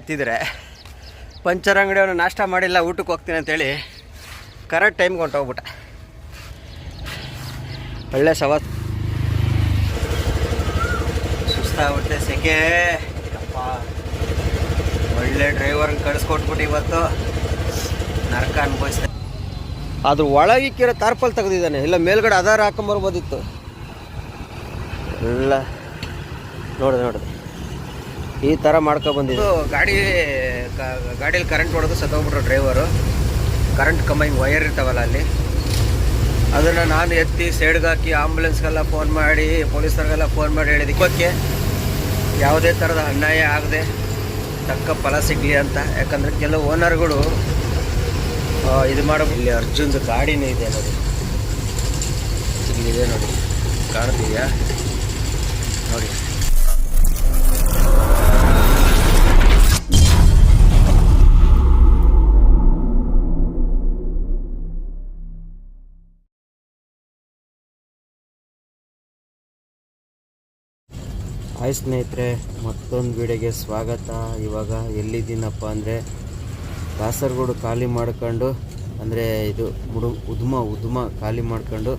ಎತ್ತಿದ್ರೆ puncture ಅಂಗಡಿಯವನು ನಾಷ್ಟ ಮಾಡಿಲ್ಲ ಊಟಕ್ಕೆ ಹೋಗ್ತೀನಿ ಅಂತೇಳಿ ಕರೆಕ್ಟ್ ಟೈಮ್ಗೆ ಹೊಂಟೋಗ್ಬಿಟ್ಟ. ಒಳ್ಳೆ ಸವಾತ್ ಸುಸ್ತಾಗ್ಬಿಟ್ಟೆ, ಸೆಕೆ ಅಪ್ಪ. ಒಳ್ಳೆ ಡ್ರೈವರ್ನ ಕಳಿಸ್ಕೊಟ್ಬಿಟ್ಟು ಇವತ್ತು ನರಕ ಅನುಭವಿಸ್ದೆ. ಅದ್ರ ಒಳಗಿಕ್ಕಿರೋ ತಾರ್ಪಲ್ ತೆಗೆದಿದ್ದಾನೆ, ಇಲ್ಲ ಮೇಲ್ಗಡೆ ಆಧಾರ ಹಾಕೊಂಬರ್ಬೋದಿತ್ತು. ಎಲ್ಲ ನೋಡಿದೆ ಈ ಥರ ಮಾಡ್ಕೊಬಂದಿದ್ದು. ಗಾಡೀಲಿ ಕರೆಂಟ್ ಹೊಡೆದು ಸತ್ತೋಗ್ಬಿಟ್ರು ಡ್ರೈವರು. ಕರೆಂಟ್ ಕಂಬ ವೈರ್ ಇರ್ತಾವಲ್ಲ ಅಲ್ಲಿ, ಅದನ್ನು ನಾನು ಎತ್ತಿ ಸೈಡ್ಗೆ ಹಾಕಿ ಆಂಬುಲೆನ್ಸ್ಗೆಲ್ಲ ಫೋನ್ ಮಾಡಿ ಪೊಲೀಸರಿಗೆಲ್ಲ ಫೋನ್ ಮಾಡಿ ಹೇಳಿದ ಬಗ್ಗೆ ಯಾವುದೇ ಥರದ ಅನ್ಯಾಯ ಆಗದೆ ತಕ್ಕ ಫಲ ಸಿಗಲಿ ಅಂತ. ಯಾಕಂದರೆ ಕೆಲವು ಓನರ್ಗಳು ಇದು ಮಾಡೋ. ಇಲ್ಲಿ ಅರ್ಜುನ್ದು ಗಾಡಿನೇ ಇದೆ ನೋಡಿ, ಇಲ್ಲಿದೆ ನೋಡಿ, ಕಾಣ್ತಿದೆಯಾ ನೋಡಿ. ಹಾಯ್ ಸ್ನೇಹಿತರೆ, ಮತ್ತೊಂದು ವಿಡಿಯೋಗೆ ಸ್ವಾಗತ. ಇವಾಗ ಎಲ್ಲಿದ್ದೀನಪ್ಪ ಅಂದರೆ ಕಾಸರಗೋಡು ಖಾಲಿ ಮಾಡ್ಕೊಂಡು, ಅಂದರೆ ಇದು ಉದ್ಮ ಖಾಲಿ ಮಾಡ್ಕೊಂಡು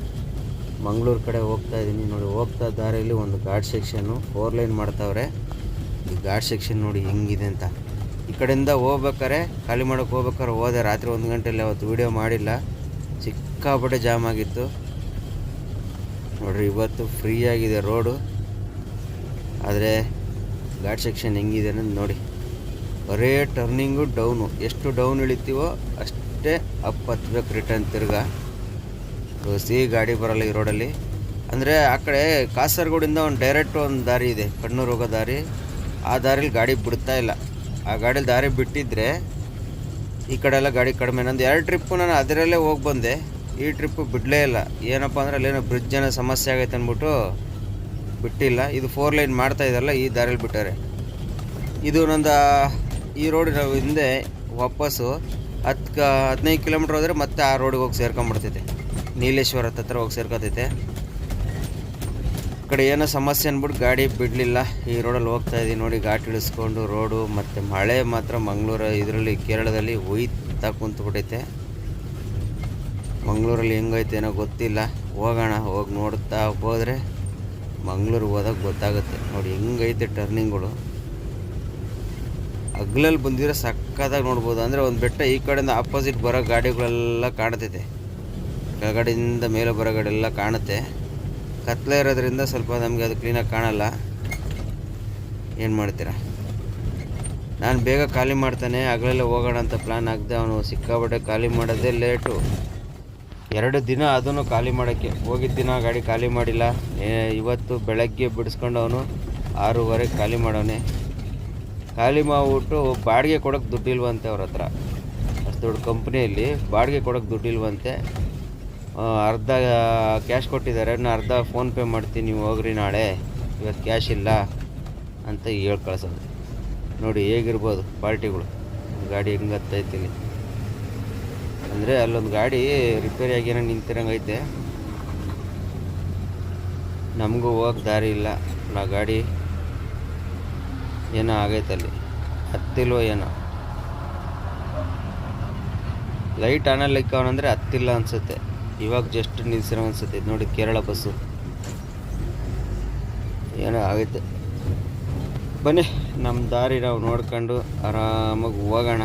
ಮಂಗಳೂರು ಕಡೆ ಹೋಗ್ತಾ ಇದ್ದೀನಿ ನೋಡಿ. ಹೋಗ್ತಾ ದಾರಿಯಲ್ಲಿ ಒಂದು ಘಾಟ್ ಸೆಕ್ಷನ್ನು 4 ಲೈನ್ ಮಾಡ್ತಾವ್ರೆ. ಈ ಘಾಟ್ ಸೆಕ್ಷನ್ ನೋಡಿ ಹೆಂಗಿದೆ ಅಂತ. ಈ ಕಡೆಯಿಂದ ಹೋಗ್ಬೇಕಾರೆ, ಖಾಲಿ ಮಾಡೋಕ್ಕೆ ಹೋಗ್ಬೇಕಾರೆ ಹೋದೆ ರಾತ್ರಿ 1 ಗಂಟೆಯಲ್ಲಿ. ಅವತ್ತು ವೀಡಿಯೋ ಮಾಡಿಲ್ಲ, ಸಿಕ್ಕಾಪಟ್ಟೆ ಜಾಮ್ ಆಗಿತ್ತು ನೋಡಿರಿ. ಇವತ್ತು ಫ್ರೀ ಆಗಿದೆ ರೋಡು, ಆದರೆ ಘಾಟ್ ಸೆಕ್ಷನ್ ಹೆಂಗಿದೆ ಅನ್ನೋದು ನೋಡಿ. ಬರೇ ಟರ್ನಿಂಗು ಡೌನು, ಎಷ್ಟು ಡೌನ್ ಇಳಿತೀವೋ ಅಷ್ಟೇ ಅಪ್ ಹತ್ಬೇಕು ರಿಟರ್ನ್ ತಿರ್ಗಾ. ಗಾಡಿ ಬರೋಲ್ಲ ಈ ರೋಡಲ್ಲಿ. ಅಂದರೆ ಆ ಕಡೆ ಕಾಸರಗೋಡಿಂದ ಒಂದು ಡೈರೆಕ್ಟ್ ಒಂದು ದಾರಿ ಇದೆ, ಕಣ್ಣೂರು ಹೋಗೋ ದಾರಿ. ಆ ದಾರಿಲಿ ಗಾಡಿ ಬಿಡ್ತಾ ಇಲ್ಲ. ಆ ಗಾಡೀಲಿ ದಾರಿ ಬಿಟ್ಟಿದ್ದರೆ ಈ ಕಡೆ ಎಲ್ಲ ಗಾಡಿ ಕಡಿಮೆ. ನಂದು 2 ಟ್ರಿಪ್ಪು ನಾನು ಅದರಲ್ಲೇ ಹೋಗಿ ಬಂದೆ, ಈ ಟ್ರಿಪ್ಪು ಬಿಡಲೇ ಇಲ್ಲ. ಏನಪ್ಪ ಅಂದರೆ ಅಲ್ಲೇನೋ ಬ್ರಿಡ್ಜ್ ಏನೋ ಸಮಸ್ಯೆ ಆಗೈತೆ ಅಂದ್ಬಿಟ್ಟು ಬಿಟ್ಟಿಲ್ಲ. ಇದು 4 ಲೈನ್ ಮಾಡ್ತಾ ಇದ್ದಾರಲ್ಲ, ಈ ದಾರಿಯಲ್ಲಿ ಬಿಟ್ಟಾರೆ. ಇದು ನಂದು ಈ ರೋಡಿನ ಹಿಂದೆ ವಾಪಸ್ಸು 15 ಕಿಲೋಮೀಟ್ರ್ ಹೋದರೆ ಮತ್ತೆ ಆ ರೋಡಿಗೆ ಹೋಗಿ ಸೇರ್ಕೊಂಡ್ಬಿಡ್ತೈತೆ, ನೀಲೇಶ್ವರ ಹತ್ರ ಹೋಗಿ ಸೇರ್ಕೊತೈತೆ. ಈ ಕಡೆ ಏನೋ ಸಮಸ್ಯೆ ಅಂದ್ಬಿಟ್ಟು ಗಾಡಿ ಬಿಡಲಿಲ್ಲ. ಈ ರೋಡಲ್ಲಿ ಹೋಗ್ತಾ ಇದ್ದೀನಿ ನೋಡಿ, ಘಾಟ್ ಇಳಿಸ್ಕೊಂಡು ರೋಡು. ಮತ್ತು ಮಳೆ ಮಾತ್ರ ಮಂಗಳೂರು ಇದರಲ್ಲಿ ಕೇರಳದಲ್ಲಿ ಒಯ್ತಾ ಕುಂತ್ಬಿಟ್ಟೈತೆ. ಮಂಗಳೂರಲ್ಲಿ ಹೆಂಗೈತೆ ಏನೋ ಗೊತ್ತಿಲ್ಲ. ಹೋಗೋಣ, ಹೋಗಿ ನೋಡ್ತಾ ಹೋದರೆ ಮಂಗಳೂರಿಗೆ ಹೋದಾಗ ಗೊತ್ತಾಗುತ್ತೆ ನೋಡಿ ಹೆಂಗೈತೆ ಟರ್ನಿಂಗ್ಗಳು. ಹಗ್ಲಲ್ಲಿ ಬಂದಿರೋ ಸಕ್ಕತ್ತಾಗಿ ನೋಡ್ಬೋದು. ಅಂದರೆ ಒಂದು ಬೆಟ್ಟ ಈ ಕಡೆಯಿಂದ ಆಪೋಸಿಟ್ ಬರೋ ಗಾಡಿಗಳೆಲ್ಲ ಕಾಣ್ತೈತೆ, ಕೆಳಗಡೆಯಿಂದ ಮೇಲೆ ಬರೋ ಗಾಡಿ ಎಲ್ಲ ಕಾಣುತ್ತೆ. ಕತ್ಲೆ ಇರೋದ್ರಿಂದ ಸ್ವಲ್ಪ ನಮಗೆ ಅದು ಕ್ಲೀನಾಗಿ ಕಾಣಲ್ಲ. ಏನು ಮಾಡ್ತೀರಾ, ನಾನು ಬೇಗ ಖಾಲಿ ಮಾಡ್ತಾನೆ, ಹಗಲೆಲ್ಲ ಹೋಗೋಣ ಅಂತ ಪ್ಲ್ಯಾನ್ ಹಾಕಿದೆ. ಅವನು ಸಿಕ್ಕಾಪಟ್ಟೆ ಖಾಲಿ ಮಾಡೋದೇ ಲೇಟು. 2 ದಿನ ಅದನ್ನು ಖಾಲಿ ಮಾಡೋಕ್ಕೆ ಹೋಗಿದ್ದ ದಿನ ಗಾಡಿ ಖಾಲಿ ಮಾಡಿಲ್ಲ. ಇವತ್ತು ಬೆಳಗ್ಗೆ ಬಿಡಿಸ್ಕೊಂಡು ಅವನು 6:15 ಖಾಲಿ ಮಾಡೋನೆ. ಖಾಲಿ ಮಾಡಿಬಿಟ್ಟು ಬಾಡಿಗೆ ಕೊಡೋಕ್ಕೆ ದುಡ್ಡಿಲ್ವಂತೆ ಅವ್ರ ಹತ್ರ. ಅಷ್ಟು ದೊಡ್ಡ ಕಂಪ್ನಿಯಲ್ಲಿ ಬಾಡಿಗೆ ಕೊಡೋಕ್ಕೆ ದುಡ್ಡಿಲ್ವಂತೆ. ಅರ್ಧ ಕ್ಯಾಶ್ ಕೊಟ್ಟಿದ್ದಾರೆ, ನಾನು ಅರ್ಧ ಫೋನ್ಪೇ ಮಾಡ್ತೀನಿ, ನೀವು ಹೋಗ್ರಿ ನಾಳೆ, ಇವತ್ತು ಕ್ಯಾಶ್ ಇಲ್ಲ ಅಂತ ಹೇಳಿ ಕಳ್ಸೋದು. ನೋಡಿ ಹೇಗಿರ್ಬೋದು ಪಾರ್ಟಿಗಳು. ಗಾಡಿ ಹೆಂಗೆ ಹತ್ತೈತಿಲ್ಲಿ ಅಂದರೆ ಅಲ್ಲೊಂದು ಗಾಡಿ ರಿಪೇರಿ ಆಗಿ ಏನೋ ನಿಂತಿರಂಗೈತೆ. ನಮಗೂ ಹೋಗಕ್ಕೆ ದಾರಿ ಇಲ್ಲ. ಆ ಗಾಡಿ ಏನೋ ಆಗೈತೆ ಅಲ್ಲಿ, ಹತ್ತಿಲ್ವೋ ಏನೋ. ಲೈಟ್ ಆನಲ್ಲಿ ಇಕ್ಕವನಂದರೆ ಹತ್ತಿಲ್ಲ ಅನಿಸುತ್ತೆ. ಇವಾಗ ಜಸ್ಟ್ ನಿಲ್ಸಿರೋ ಅನಿಸುತ್ತೆ ನೋಡಿ, ಕೇರಳ ಬಸ್ಸು ಏನೋ ಆಗೈತೆ. ಬನ್ನಿ ನಮ್ಮ ದಾರಿ ನಾವು ನೋಡ್ಕೊಂಡು ಆರಾಮಾಗಿ ಹೋಗೋಣ.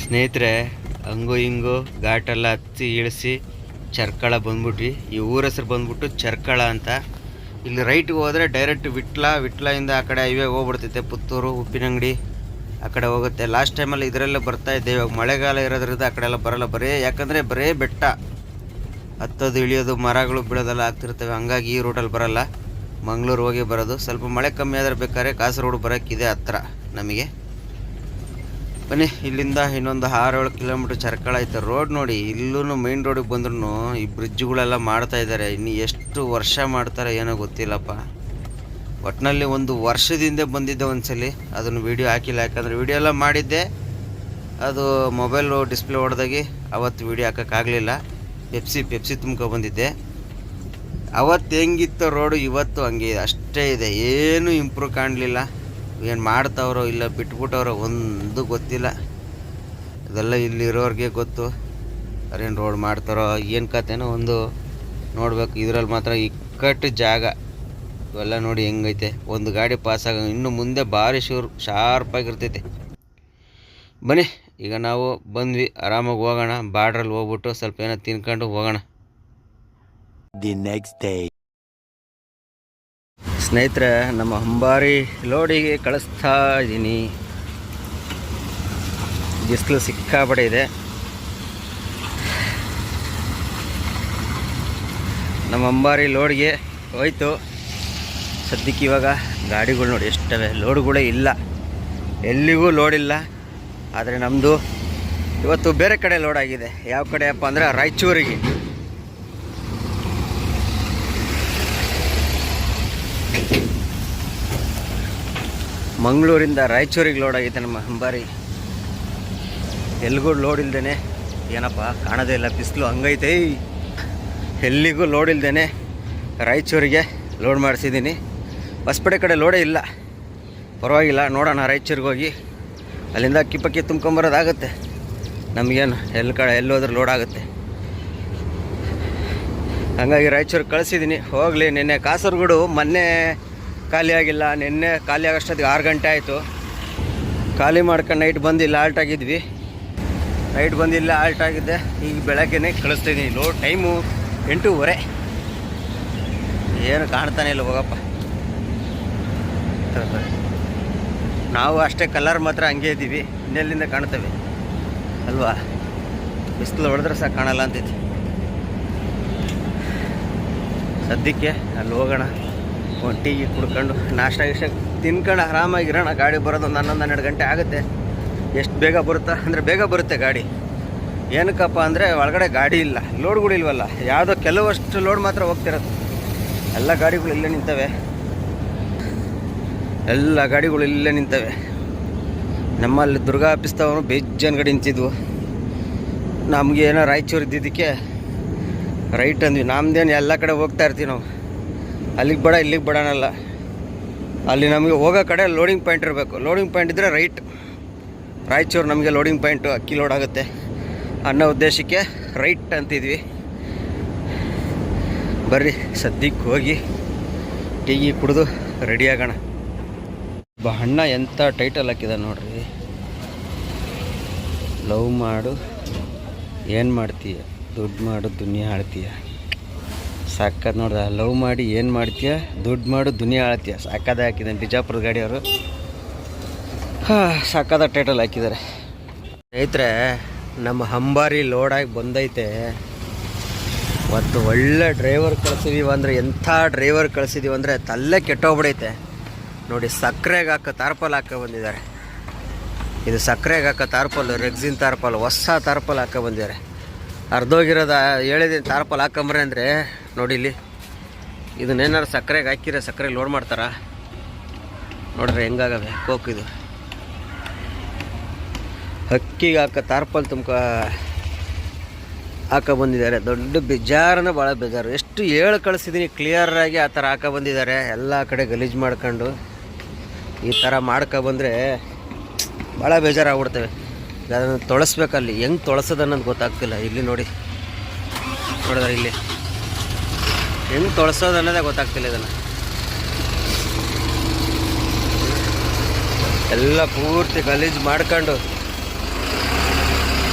ಸ್ನೇಹಿತರೆ, ಹಂಗು ಹಿಂಗು ಘಾಟೆಲ್ಲ ಹತ್ತಿ ಇಳಿಸಿ ಚರ್ಕಳ ಬಂದ್ಬಿಟ್ವಿ. ಈ ಊರ ಹೆಸರು ಬಂದ್ಬಿಟ್ಟು ಚರ್ಕಳ ಅಂತ. ಇಲ್ಲಿ ರೈಟ್ಗೆ ಹೋದರೆ ಡೈರೆಕ್ಟ್ ವಿಟ್ಲದಿಂದ ಆ ಕಡೆ ಹೈವೇ ಹೋಗ್ಬಿಡ್ತೈತೆ. ಪುತ್ತೂರು, ಉಪ್ಪಿನಂಗಡಿ ಆ ಕಡೆ ಹೋಗುತ್ತೆ. ಲಾಸ್ಟ್ ಟೈಮಲ್ಲಿ ಇದರಲ್ಲೇ ಬರ್ತಾ ಇದ್ದೆ. ಇವಾಗ ಮಳೆಗಾಲ ಇರೋದ್ರಿಂದ ಆ ಕಡೆ ಎಲ್ಲ ಬರೋಲ್ಲ. ಯಾಕಂದರೆ ಬರೇ ಬೆಟ್ಟ ಹತ್ತೋದು ಇಳಿಯೋದು, ಮರಗಳು ಬೀಳೋದೆಲ್ಲ ಆಗ್ತಿರ್ತವೆ. ಹಂಗಾಗಿ ಈ ರೂಟಲ್ಲಿ ಬರೋಲ್ಲ, ಮಂಗಳೂರು ಹೋಗಿ ಬರೋದು. ಸ್ವಲ್ಪ ಮಳೆ ಕಮ್ಮಿ ಆದರೆ ಬೇಕಾದ್ರೆ ಕಾಸರಗೋಡು ಬರೋಕ್ಕಿದೆ ಹತ್ರ ನಮಗೆ. ಬನ್ನಿ, ಇಲ್ಲಿಂದ ಇನ್ನೊಂದು 6-7 ಕಿಲೋಮೀಟ್ರ್ ಚರ್ಕಳ ಐತೆ. ರೋಡ್ ನೋಡಿ, ಇಲ್ಲೂ ಮೈನ್ ರೋಡಿಗೆ ಬಂದ್ರೂ ಈ ಬ್ರಿಡ್ಜ್ಗಳೆಲ್ಲ ಮಾಡ್ತಾ ಇದ್ದಾರೆ. ಇನ್ನು ಎಷ್ಟು ವರ್ಷ ಮಾಡ್ತಾರೆ ಏನೋ ಗೊತ್ತಿಲ್ಲಪ್ಪ. ಒಟ್ಟಿನಲ್ಲಿ ಒಂದು ವರ್ಷದಿಂದ ಬಂದಿದ್ದೆ ಒಂದ್ಸಲಿ, ಅದನ್ನು ವೀಡಿಯೋ ಹಾಕಿಲ್ಲ. ಯಾಕಂದರೆ ವೀಡಿಯೋ ಎಲ್ಲ ಮಾಡಿದ್ದೆ, ಅದು ಮೊಬೈಲು ಡಿಸ್ಪ್ಲೇ ಹೊಡೆದಾಗಿ ಅವತ್ತು ವೀಡಿಯೋ ಹಾಕೋಕ್ಕಾಗಲಿಲ್ಲ. ಪೆಪ್ಸಿ ತುಂಬ್ಕೊಬಂದಿದ್ದೆ. ಅವತ್ತು ಹೆಂಗಿತ್ತು ರೋಡು, ಇವತ್ತು ಹಂಗೆ ಇದೆ, ಅಷ್ಟೇ ಇದೆ. ಏನೂ ಇಂಪ್ರೂವ್ ಕಾಣಲಿಲ್ಲ. ಏನು ಮಾಡ್ತಾವ್ರೋ ಇಲ್ಲ ಬಿಟ್ಬಿಟ್ಟವ್ರೋ ಒಂದು ಗೊತ್ತಿಲ್ಲ. ಇದೆಲ್ಲ ಇಲ್ಲಿರೋರಿಗೆ ಗೊತ್ತು. ಅದೇನು ರೋಡ್ ಮಾಡ್ತಾರೋ ಏನು ಕತೆನೋ ಒಂದು ನೋಡಬೇಕು. ಇದರಲ್ಲಿ ಮಾತ್ರ ಇಕ್ಕಟ್ಟು ಜಾಗ ಇವೆಲ್ಲ ನೋಡಿ ಹೆಂಗೈತೆ. ಒಂದು ಗಾಡಿ ಪಾಸಾಗ ಇನ್ನು ಮುಂದೆ ಭಾರಿ ಶಾರ್ಪಾಗಿರ್ತೈತೆ. ಬನ್ನಿ, ಈಗ ನಾವು ಬಂದ್ವಿ, ಆರಾಮಾಗಿ ಹೋಗೋಣ. ಬಾರ್ಡ್ರಲ್ಲಿ ಹೋಗ್ಬಿಟ್ಟು ಸ್ವಲ್ಪ ಏನೋ ತಿನ್ಕೊಂಡು ಹೋಗೋಣ. ದಿ ನೆಕ್ಸ್ಟ್ ಡೇ ಸ್ನೇಹಿತರೆ, ನಮ್ಮ ಅಂಬಾರಿ ಲೋಡಿಗೆ ಕಳಿಸ್ತಾ ಇದ್ದೀನಿ. ಬಿಸಿಲು ಸಿಕ್ಕಾಪಟ್ಟೆ ಇದೆ. ನಮ್ಮ ಅಂಬಾರಿ ಲೋಡ್ಗೆ ಹೋಯ್ತು. ಸದ್ಯಕ್ಕೆ ಇವಾಗ ಗಾಡಿಗಳು ನೋಡಿ ಎಷ್ಟವೆ, ಲೋಡ್ಗಳೇ ಇಲ್ಲ, ಎಲ್ಲಿಗೂ ಲೋಡಿಲ್ಲ. ಆದರೆ ನಮ್ಮದು ಇವತ್ತು ಬೇರೆ ಕಡೆ ಲೋಡ್ ಆಗಿದೆ. ಯಾವ ಕಡೆಯಪ್ಪ ಅಂದರೆ ರಾಯಚೂರಿಗೆ. ಮಂಗಳೂರಿಂದ ರಾಯಚೂರಿಗೆ ಲೋಡ್ ಆಗೈತೆ ನಮ್ಮ ಅಂಬಾರಿ. ಎಲ್ಲಿಗೂ ಲೋಡ್ ಇಲ್ದೇನೆ, ಏನಪ್ಪ ಕಾಣೋದೇ ಇಲ್ಲ, ಬಿಸಿಲು ಹಂಗೈತೆ. ಎಲ್ಲಿಗೂ ಲೋಡ್ ಇಲ್ದೇನೆ ರಾಯಚೂರಿಗೆ ಲೋಡ್ ಮಾಡಿಸಿದ್ದೀನಿ. ಹೊಸಪೇಟೆ ಕಡೆ ಲೋಡೇ ಇಲ್ಲ, ಪರವಾಗಿಲ್ಲ. ನೋಡೋಣ, ರಾಯಚೂರಿಗೆ ಹೋಗಿ ಅಲ್ಲಿಂದ ಅಕ್ಕಿ ತುಂಬ್ಕೊಂಬರೋದಾಗುತ್ತೆ. ನಮಗೇನು ಎಲ್ಲೋದ್ರೂ ಲೋಡ್ ಆಗುತ್ತೆ. ಹಾಗಾಗಿ ರಾಯಚೂರಿಗೆ ಕಳಿಸಿದ್ದೀನಿ. ಹೋಗಲಿ. ನಿನ್ನೆ ಕಾಸರಗೋಡು ಮೊನ್ನೆ ಖಾಲಿ ಆಗಿಲ್ಲ, ನಿನ್ನೆ ಖಾಲಿ ಆಗೋಷ್ಟೊತ್ತಿಗೆ 6 ಗಂಟೆ ಆಯಿತು. ಖಾಲಿ ಮಾಡ್ಕೊಂಡು ನೈಟ್ ಬಂದಿಲ್ಲ, ಆಲ್ಟ್ ಆಗಿದ್ವಿ. ನೈಟ್ ಬಂದಿಲ್ಲ, ಆಲ್ಟ್ ಆಗಿದ್ದೆ. ಈಗ ಬೆಳಗ್ಗೆನೇ ಕಳಿಸ್ತಿದ್ದೀನಿ. Load time 8:30. ಏನು ಕಾಣ್ತಾನೆ ಇಲ್ಲ, ಹೋಗಪ್ಪ. ನಾವು ಅಷ್ಟೇ, ಕಲರ್ ಮಾತ್ರ ಹಂಗೆ ಇದ್ದೀವಿ, ಇನ್ನೆಲ್ಲಿಂದ ಕಾಣ್ತೇವೆ ಅಲ್ವಾ? ಬಿಸಿಲು ಹೊಡೆದ್ರೆ ಸಹ ಕಾಣಲ್ಲ ಅಂತೈತಿ. ಸದ್ಯಕ್ಕೆ ಅಲ್ಲಿ ಹೋಗೋಣ, ಒಂದು ಟೀ ಕುಡ್ಕೊಂಡು ನಾಷ್ಟ ತಿನ್ಕೊಂಡು ಆರಾಮಾಗಿರೋಣ. ಗಾಡಿ ಬರೋದು ಒಂದು 11-12 ಗಂಟೆ ಆಗುತ್ತೆ. ಎಷ್ಟು ಬೇಗ ಬರುತ್ತಾ ಅಂದರೆ ಬೇಗ ಬರುತ್ತೆ ಗಾಡಿ. ಏನಕ್ಕಪ್ಪ ಅಂದರೆ ಒಳಗಡೆ ಗಾಡಿ ಇಲ್ಲ, ಲೋಡ್ಗಳು ಇಲ್ವಲ್ಲ. ಯಾವುದೋ ಕೆಲವಷ್ಟು ಲೋಡ್ ಮಾತ್ರ ಹೋಗ್ತಿರೋದು. ಎಲ್ಲ ಗಾಡಿಗಳು ಇಲ್ಲೇ ನಿಂತವೆ, ಎಲ್ಲ ಗಾಡಿಗಳು ಇಲ್ಲೇ ನಿಂತವೆ. ನಮ್ಮಲ್ಲಿ ದುರ್ಗಾ ಆಫೀಸ್ತವನು ಬೇಜನ್ ಗಾಡಿ ನಿಂತಿದ್ವು. ನಮಗೆ ಏನೋ ರಾಯಚೂರು ಇದ್ದಿದ್ದಕ್ಕೆ ರೈಟ್ ಅಂದ್ವಿ. ನಮ್ದೇನು ಎಲ್ಲ ಕಡೆ ಹೋಗ್ತಾ ಇರ್ತೀವಿ ನಾವು. ಅಲ್ಲಿಗೆ ಬೇಡ ಇಲ್ಲಿಗೆ ಬೇಡನಲ್ಲ. ಅಲ್ಲಿ ನಮಗೆ ಹೋಗೋ ಕಡೆ ಲೋಡಿಂಗ್ ಪಾಯಿಂಟ್ ಇರಬೇಕು. ಲೋಡಿಂಗ್ ಪಾಯಿಂಟ್ ಇದ್ದರೆ ರೈಟ್. ರಾಯಚೂರು ನಮಗೆ ಲೋಡಿಂಗ್ ಪಾಯಿಂಟು, ಅಕ್ಕಿ ಲೋಡ್ ಆಗುತ್ತೆ ಅನ್ನೋ ಉದ್ದೇಶಕ್ಕೆ ರೈಟ್ ಅಂತಿದ್ವಿ. ಬರ್ರಿ, ಸದ್ಯಕ್ಕೆ ಹೋಗಿ ಟೀ ಕುಡಿದು ರೆಡಿ ಆಗೋಣ. ಅಣ್ಣ ಎಂಥ ಟೈಟಲ್ ಹಾಕಿದ ನೋಡ್ರಿ. ಲವ್ ಮಾಡು ಏನು ಮಾಡ್ತೀಯ, ದುಡ್ಡು ಮಾಡು ದುನಿಯಾ ಆಳ್ತೀಯ. ಸಾಕದು ನೋಡ್ದ. ಲವ್ ಮಾಡಿ ಏನು ಮಾಡ್ತೀಯ, ದುಡ್ಡು ಮಾಡು ದುನಿಯಾ ಆಳ್ತೀಯ. ಸಾಕದ ಹಾಕಿದ್ದಾನೆ ಬಿಜಾಪುರದ ಗಾಡಿಯವರು. ಸಾಕದ ಟೈಟಲ್ ಹಾಕಿದ್ದಾರೆ. ಸ್ನೇಹಿತರೆ, ನಮ್ಮ ಅಂಬಾರಿ ಲೋಡಾಗಿ ಬಂದೈತೆ. ಮತ್ತು ಒಳ್ಳೆ ಡ್ರೈವರ್ ಕಳಿಸಿದೀವಿ ಅಂದರೆ, ಎಂಥ ಡ್ರೈವರ್ ಕಳಿಸಿದೀವಿ ಅಂದರೆ ತಲ್ಲೇ ಕೆಟ್ಟೋಗ್ಬಿಡೈತೆ ನೋಡಿ. ಸಕ್ಕರೆಗೆ ಹಾಕೋ ತಾರ್ಪಲ್ ಹಾಕೋ ಬಂದಿದ್ದಾರೆ. ಇದು ಸಕ್ಕರೆಗೆ ಹಾಕೋ ತಾರ್ಪಲ್, ರೆಕ್ಸಿನ್ ತಾರ್ಪಲ್, ಹೊಸ ತಾರ್ಪಲ್ ಹಾಕೋ ಬಂದಿದ್ದಾರೆ. ಅರ್ಧೋಗಿರೋದ ಹೇಳಿದ್ದೀನಿ ತಾರ್ಪಲ್ ಹಾಕೊಂಬ್ರೆ ಅಂದರೆ ನೋಡಿ. ಇಲ್ಲಿ ಇದನ್ನೇನಾರು ಸಕ್ಕರೆಗೆ ಹಾಕಿರೋ ಸಕ್ಕರೆ ಲೋಡ್ ಮಾಡ್ತಾರ ನೋಡ್ರಿ ಹೆಂಗಾಗವೆ. ಕೋಕ್ ಇದು ಹಕ್ಕಿಗೆ ಹಾಕೋ ತಾರ್ಪಲ್ ಹಾಕೋ ಬಂದಿದ್ದಾರೆ. ದೊಡ್ಡ ಬೇಜಾರನ ಭಾಳ ಬೇಜಾರು. ಎಷ್ಟು ಹೇಳಿ ಕಳಿಸಿದ್ದೀನಿ ಕ್ಲಿಯರಾಗಿ, ಆ ಥರ ಹಾಕೋ ಬಂದಿದ್ದಾರೆ. ಎಲ್ಲ ಕಡೆ ಗಲೀಜು ಮಾಡ್ಕೊಂಡು ಈ ಥರ ಮಾಡ್ಕೊಬಂದರೆ ಭಾಳ ಬೇಜಾರಾಗ್ಬಿಡ್ತೇವೆ. ಅದನ್ನು ತೊಳಸ್ಬೇಕಲ್ಲಿ, ಹೆಂಗೆ ತೊಳಸೋದು ಅನ್ನೋದು ಗೊತ್ತಾಗ್ತಿಲ್ಲ. ಇಲ್ಲಿ ನೋಡಿ, ನೋಡಿದ್ರೆ ಇಲ್ಲಿ ಹೆಂಗೆ ತೊಳಸೋದು ಅನ್ನೋದೇ ಗೊತ್ತಾಗ್ತಿಲ್ಲ. ಇದನ್ನು ಎಲ್ಲ ಪೂರ್ತಿ ಗಲೀಜು ಮಾಡ್ಕೊಂಡು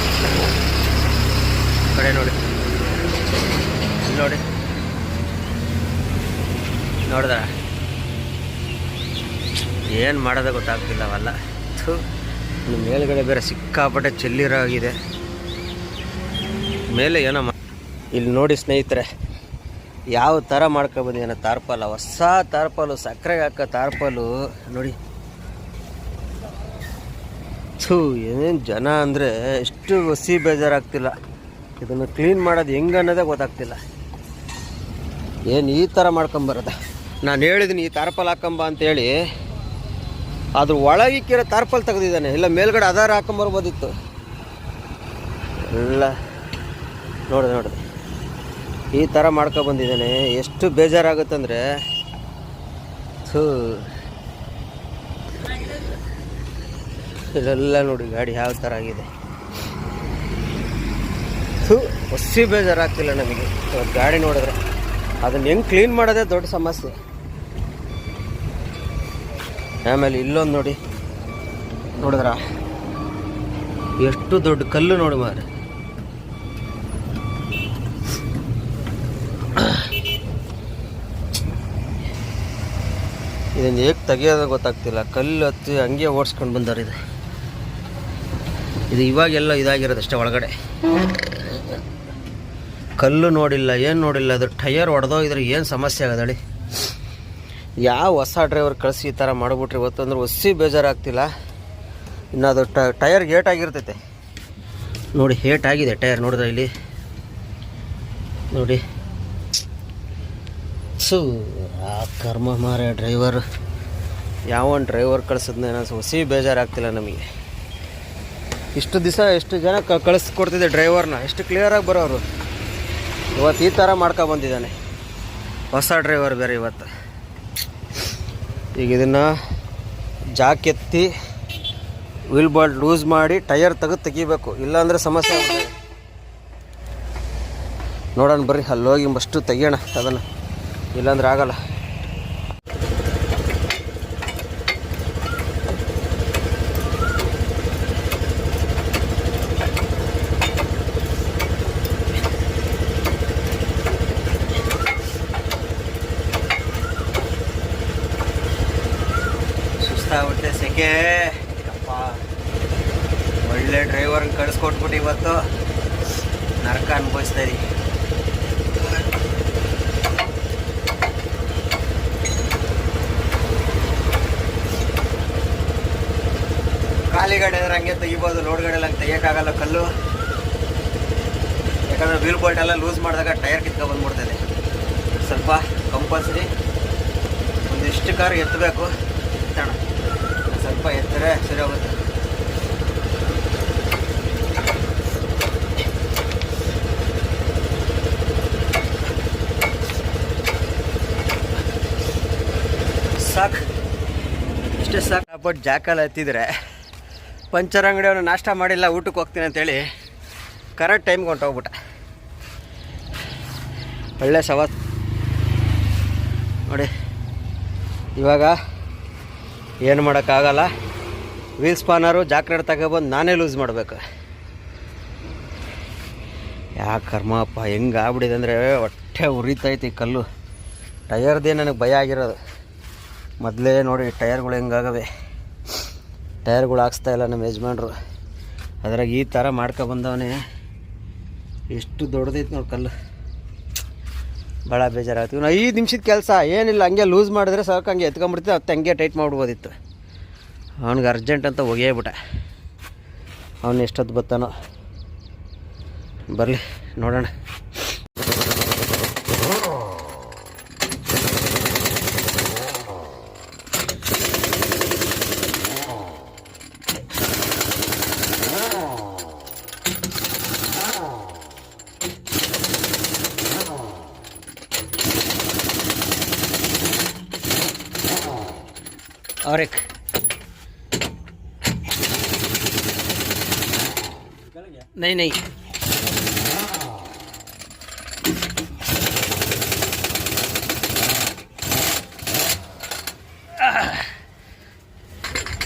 ಕಡೆ ನೋಡಿ, ನೋಡಿ ನೋಡಿದ್ರ ಏನು ಮಾಡೋದೇ ಗೊತ್ತಾಗ್ತಿಲ್ಲ ಅವಲ್ಲ. ಇನ್ನು ಮೇಲ್ಗಡೆ ಬೇರೆ ಸಿಕ್ಕಾಪಟ್ಟೆ ಚೆಲ್ಲಿರೋ ಆಗಿದೆ ಮೇಲೆ ಏನೋ. ಇಲ್ಲಿ ನೋಡಿ ಸ್ನೇಹಿತರೆ, ಯಾವ ಥರ ಮಾಡ್ಕೊಬಂದಿದ್ದಾನೆ ತಾರ್ಪಾಲ, ಹೊಸ ತಾರ್ಪಾಲು, ಸಕ್ಕರೆಗೆ ಹಾಕೋ ತಾರ್ಪಾಲು ನೋಡಿ. ಏನೇನು ಜನ ಅಂದರೆ ಎಷ್ಟು ಹಸಿ ಬೇಜಾರಾಗ್ತಿಲ್ಲ. ಇದನ್ನು ಕ್ಲೀನ್ ಮಾಡೋದು ಹೆಂಗೆ ಅನ್ನೋದೇ ಗೊತ್ತಾಗ್ತಿಲ್ಲ. ಏನು ಈ ಥರ ಮಾಡ್ಕೊಂಬರೋದ? ನಾನು ಹೇಳಿದ್ದೀನಿ ಈ ತಾರ್ಪಾಲ್ ಹಾಕೊಂಬ ಅಂತೇಳಿ, ಅದ್ರ ಒಳಗಿಕ್ಕಿರೋ ತಾರ್ಪಾಲ್ ತೆಗೆದಿದ್ದಾನೆ. ಇಲ್ಲ ಮೇಲ್ಗಡೆ ಆಧಾರ ಹಾಕೊಂಬರ್ಬೋದಿತ್ತು. ಎಲ್ಲ ನೋಡಿದೆ ಈ ಥರ ಮಾಡ್ಕೊಬಂದಿದ್ದಾನೆ. ಎಷ್ಟು ಬೇಜಾರಾಗುತ್ತಂದರೆ ಇಲ್ಲೆಲ್ಲ ನೋಡಿ ಗಾಡಿ ಯಾವ ಥರ ಆಗಿದೆ. ಹೊಸಿ ಬೇಜಾರಾಗ್ತಿಲ್ಲ ನಮಗೆ ಗಾಡಿ ನೋಡಿದ್ರೆ. ಅದನ್ನು ಹೆಂಗೆ ಕ್ಲೀನ್ ಮಾಡೋದೇ ದೊಡ್ಡ ಸಮಸ್ಯೆ. ಆಮೇಲೆ ಇಲ್ಲೊಂದು ನೋಡಿದ್ರ ಎಷ್ಟು ದೊಡ್ಡ ಕಲ್ಲು ನೋಡಿ ಮಾರೆ. ಇದನ್ನು ಹೇಗೆ ತೆಗಿಯೋದು ಗೊತ್ತಾಗ್ತಿಲ್ಲ. ಕಲ್ಲು ಹತ್ತಿ ಹಂಗೆ ಓಡಿಸ್ಕೊಂಡು ಬಂದಾರೆ. ಇದು ಇವಾಗೆಲ್ಲ ಇದಾಗಿರೋದು ಅಷ್ಟೇ. ಒಳಗಡೆ ಕಲ್ಲು ನೋಡಿಲ್ಲ, ಏನು ನೋಡಿಲ್ಲ. ಅದು ಟಯರ್ ಹೊಡೆದೋಗಿದ್ರೆ ಏನು ಸಮಸ್ಯೆ ಆಗೋದಳಿ. ಯಾವ ಹೊಸ ಡ್ರೈವರ್ ಕಳಿಸಿ ಈ ಥರ ಮಾಡಿಬಿಟ್ರಿ ಇವತ್ತಂದ್ರೆ ಹೊಸಿ ಬೇಜಾರಾಗ್ತಿಲ್ಲ. ಇನ್ನು ಅದು ಟಯರ್ ಹೇಟ್ ಆಗಿರ್ತೈತೆ ನೋಡಿ. ಹೇಟ್ ಆಗಿದೆ ಟಯರ್ ನೋಡಿದ್ರೆ ಇಲ್ಲಿ ನೋಡಿ. ಆ ಕರ್ಮ ಮಾರ ಡ್ರೈವರ್, ಯಾವನ್ ಡ್ರೈವರ್ ಕಳಿಸಿದ್ನ ಹೊಸಿ ಬೇಜಾರಾಗ್ತಿಲ್ಲ ನಮಗೆ. ಇಷ್ಟು ದಿವಸ ಎಷ್ಟು ಜನ ಕಳಿಸ್ಕೊಡ್ತಿದ್ದೆ ಡ್ರೈವರ್ನ, ಎಷ್ಟು ಕ್ಲಿಯರಾಗಿ ಬರೋರು. ಇವತ್ತು ಈ ಥರ ಬಂದಿದ್ದಾನೆ ಹೊಸ ಡ್ರೈವರ್ ಬೇರೆ ಇವತ್ತು. ಈಗ ಇದನ್ನು ಜಾಕ್ ಎತ್ತಿ ವೀಲ್ ಬಾಲ್ಟ್ ಲೂಸ್ ಮಾಡಿ ಟಯರ್ ತೆಗಿಬೇಕು, ಇಲ್ಲಾಂದರೆ ಸಮಸ್ಯೆ ಆಗ್ತದೆ. ನೋಡೋಣ ಬರ್ರಿ, ಅಲ್ಲಿ ಹೋಗಿ ಫಸ್ಟು ತೆಗಿಯೋಣ ಅದನ್ನು, ಇಲ್ಲಾಂದ್ರೆ ಆಗಲ್ಲ. ಸುಸ್ತಾಗ್ಬಿಟ್ಟೆ, ಸೆಕೆ ಅಪ್ಪ. ಒಳ್ಳೆ ಡ್ರೈವರ್ನ ಕಳಿಸ್ಕೊಟ್ಬಿಟ್ಟು ಇವತ್ತು ನರಕ ಅನುಭವಿಸ್ತಾ ಇದ್ದೀವಿ. ಖಾಲಿ ಗಾಡಿ ಅಂದ್ರೆ ಹಂಗೆ ತೆಗಿಬೋದು, ಲೋಡ್ ಗಾಡಿಯಲ್ಲಿ ಹಂಗೆ ತೆಗಿಯೋಕ್ಕಾಗಲ್ಲ ಕಲ್ಲು. ಯಾಕಂದರೆ ವೀಲ್ ಬೋಲ್ಟ್ ಎಲ್ಲ ಲೂಸ್ ಮಾಡಿದಾಗ ಟೈರ್ ಕಿತ್ಕೊಂಡು ಬಂದ್ಬಿಡ್ತದೆ. ಸ್ವಲ್ಪ ಕಂಪಲ್ಸರಿ ಒಂದಿಷ್ಟು ಕಾರ್ ಎತ್ತಬೇಕು. ಎತ್ತೋಣ, ಸ್ವಲ್ಪ ಎತ್ತರೆ ಸರಿ ಹೋಗುತ್ತೆ. ಸಾಕು, ಇಷ್ಟೇ ಸಾಕು. ಬಟ್ ಜಾಕಲ್ಲಿ ಹತ್ತಿದ್ರೆ ಪಂಚರ್ ಅಂಗಡಿಯವನು ನಾಷ್ಟ ಮಾಡಿಲ್ಲ, ಊಟಕ್ಕೆ ಹೋಗ್ತೀನಿ ಅಂತೇಳಿ ಕರೆಕ್ಟ್ ಟೈಮ್ಗೆ ಹೊಂಟೋಗ್ಬಿಟ್ಟ. ಒಳ್ಳೆ ಸವಾತ್ ನೋಡಿ. ಇವಾಗ ಏನು ಮಾಡೋಕ್ಕಾಗಲ್ಲ. ವೀಲ್ ಸ್ಪಾನರು ಜಾಕ್ರೆಡ್ ತಗೊಬಂದು ನಾನೇ ಲೂಸ್ ಮಾಡಬೇಕು. ಯಾಕೆ ಕರ್ಮಪ್ಪ, ಹೆಂಗೆ ಆಗ್ಬಿಟ್ಟಿದೆ ಅಂದರೆ ಹೊಟ್ಟೆ ಉರಿತೈತಿ ಕಲ್ಲು. ಟಯರ್ದೇ ನನಗೆ ಭಯ ಆಗಿರೋದು. ಮೊದಲೇ ನೋಡಿ ಟಯರ್ಗಳು ಹೆಂಗಾಗವೆ. ಟಯರ್ಗಳು ಹಾಕ್ಸ್ತಾಯಿಲ್ಲ ನಮ್ಮ ಯಜಮಾನ್ರು. ಅದ್ರಾಗ ಈ ಥರ ಮಾಡ್ಕೊಬಂದವನೇ. ಎಷ್ಟು ದೊಡ್ಡದೈತೆ ನೋಡಿ ಕಲ್ಲು. ಭಾಳ ಬೇಜಾರಾಗ್ತೀವಿ. 5 ನಿಮಿಷದ ಕೆಲಸ ಏನಿಲ್ಲ, ಹಂಗೆ ಲೂಸ್ ಮಾಡಿದ್ರೆ ಸಾಕು, ಹಂಗೆ ಎತ್ಕೊಂಡ್ಬಿಡ್ತೀವಿ. ಅದು ಹಂಗೆ ಟೈಟ್ ಮಾಡ್ಬೋದಿತ್ತು. ಅವ್ನಿಗೆ ಅರ್ಜೆಂಟ್ ಅಂತ ಹೋಗೇಬಿಟ್ಟ. ಅವನು ಎಷ್ಟೊತ್ತು ಬರ್ತಾನೋ, ಬರಲಿ ನೋಡೋಣ. और एक नहीं नहीं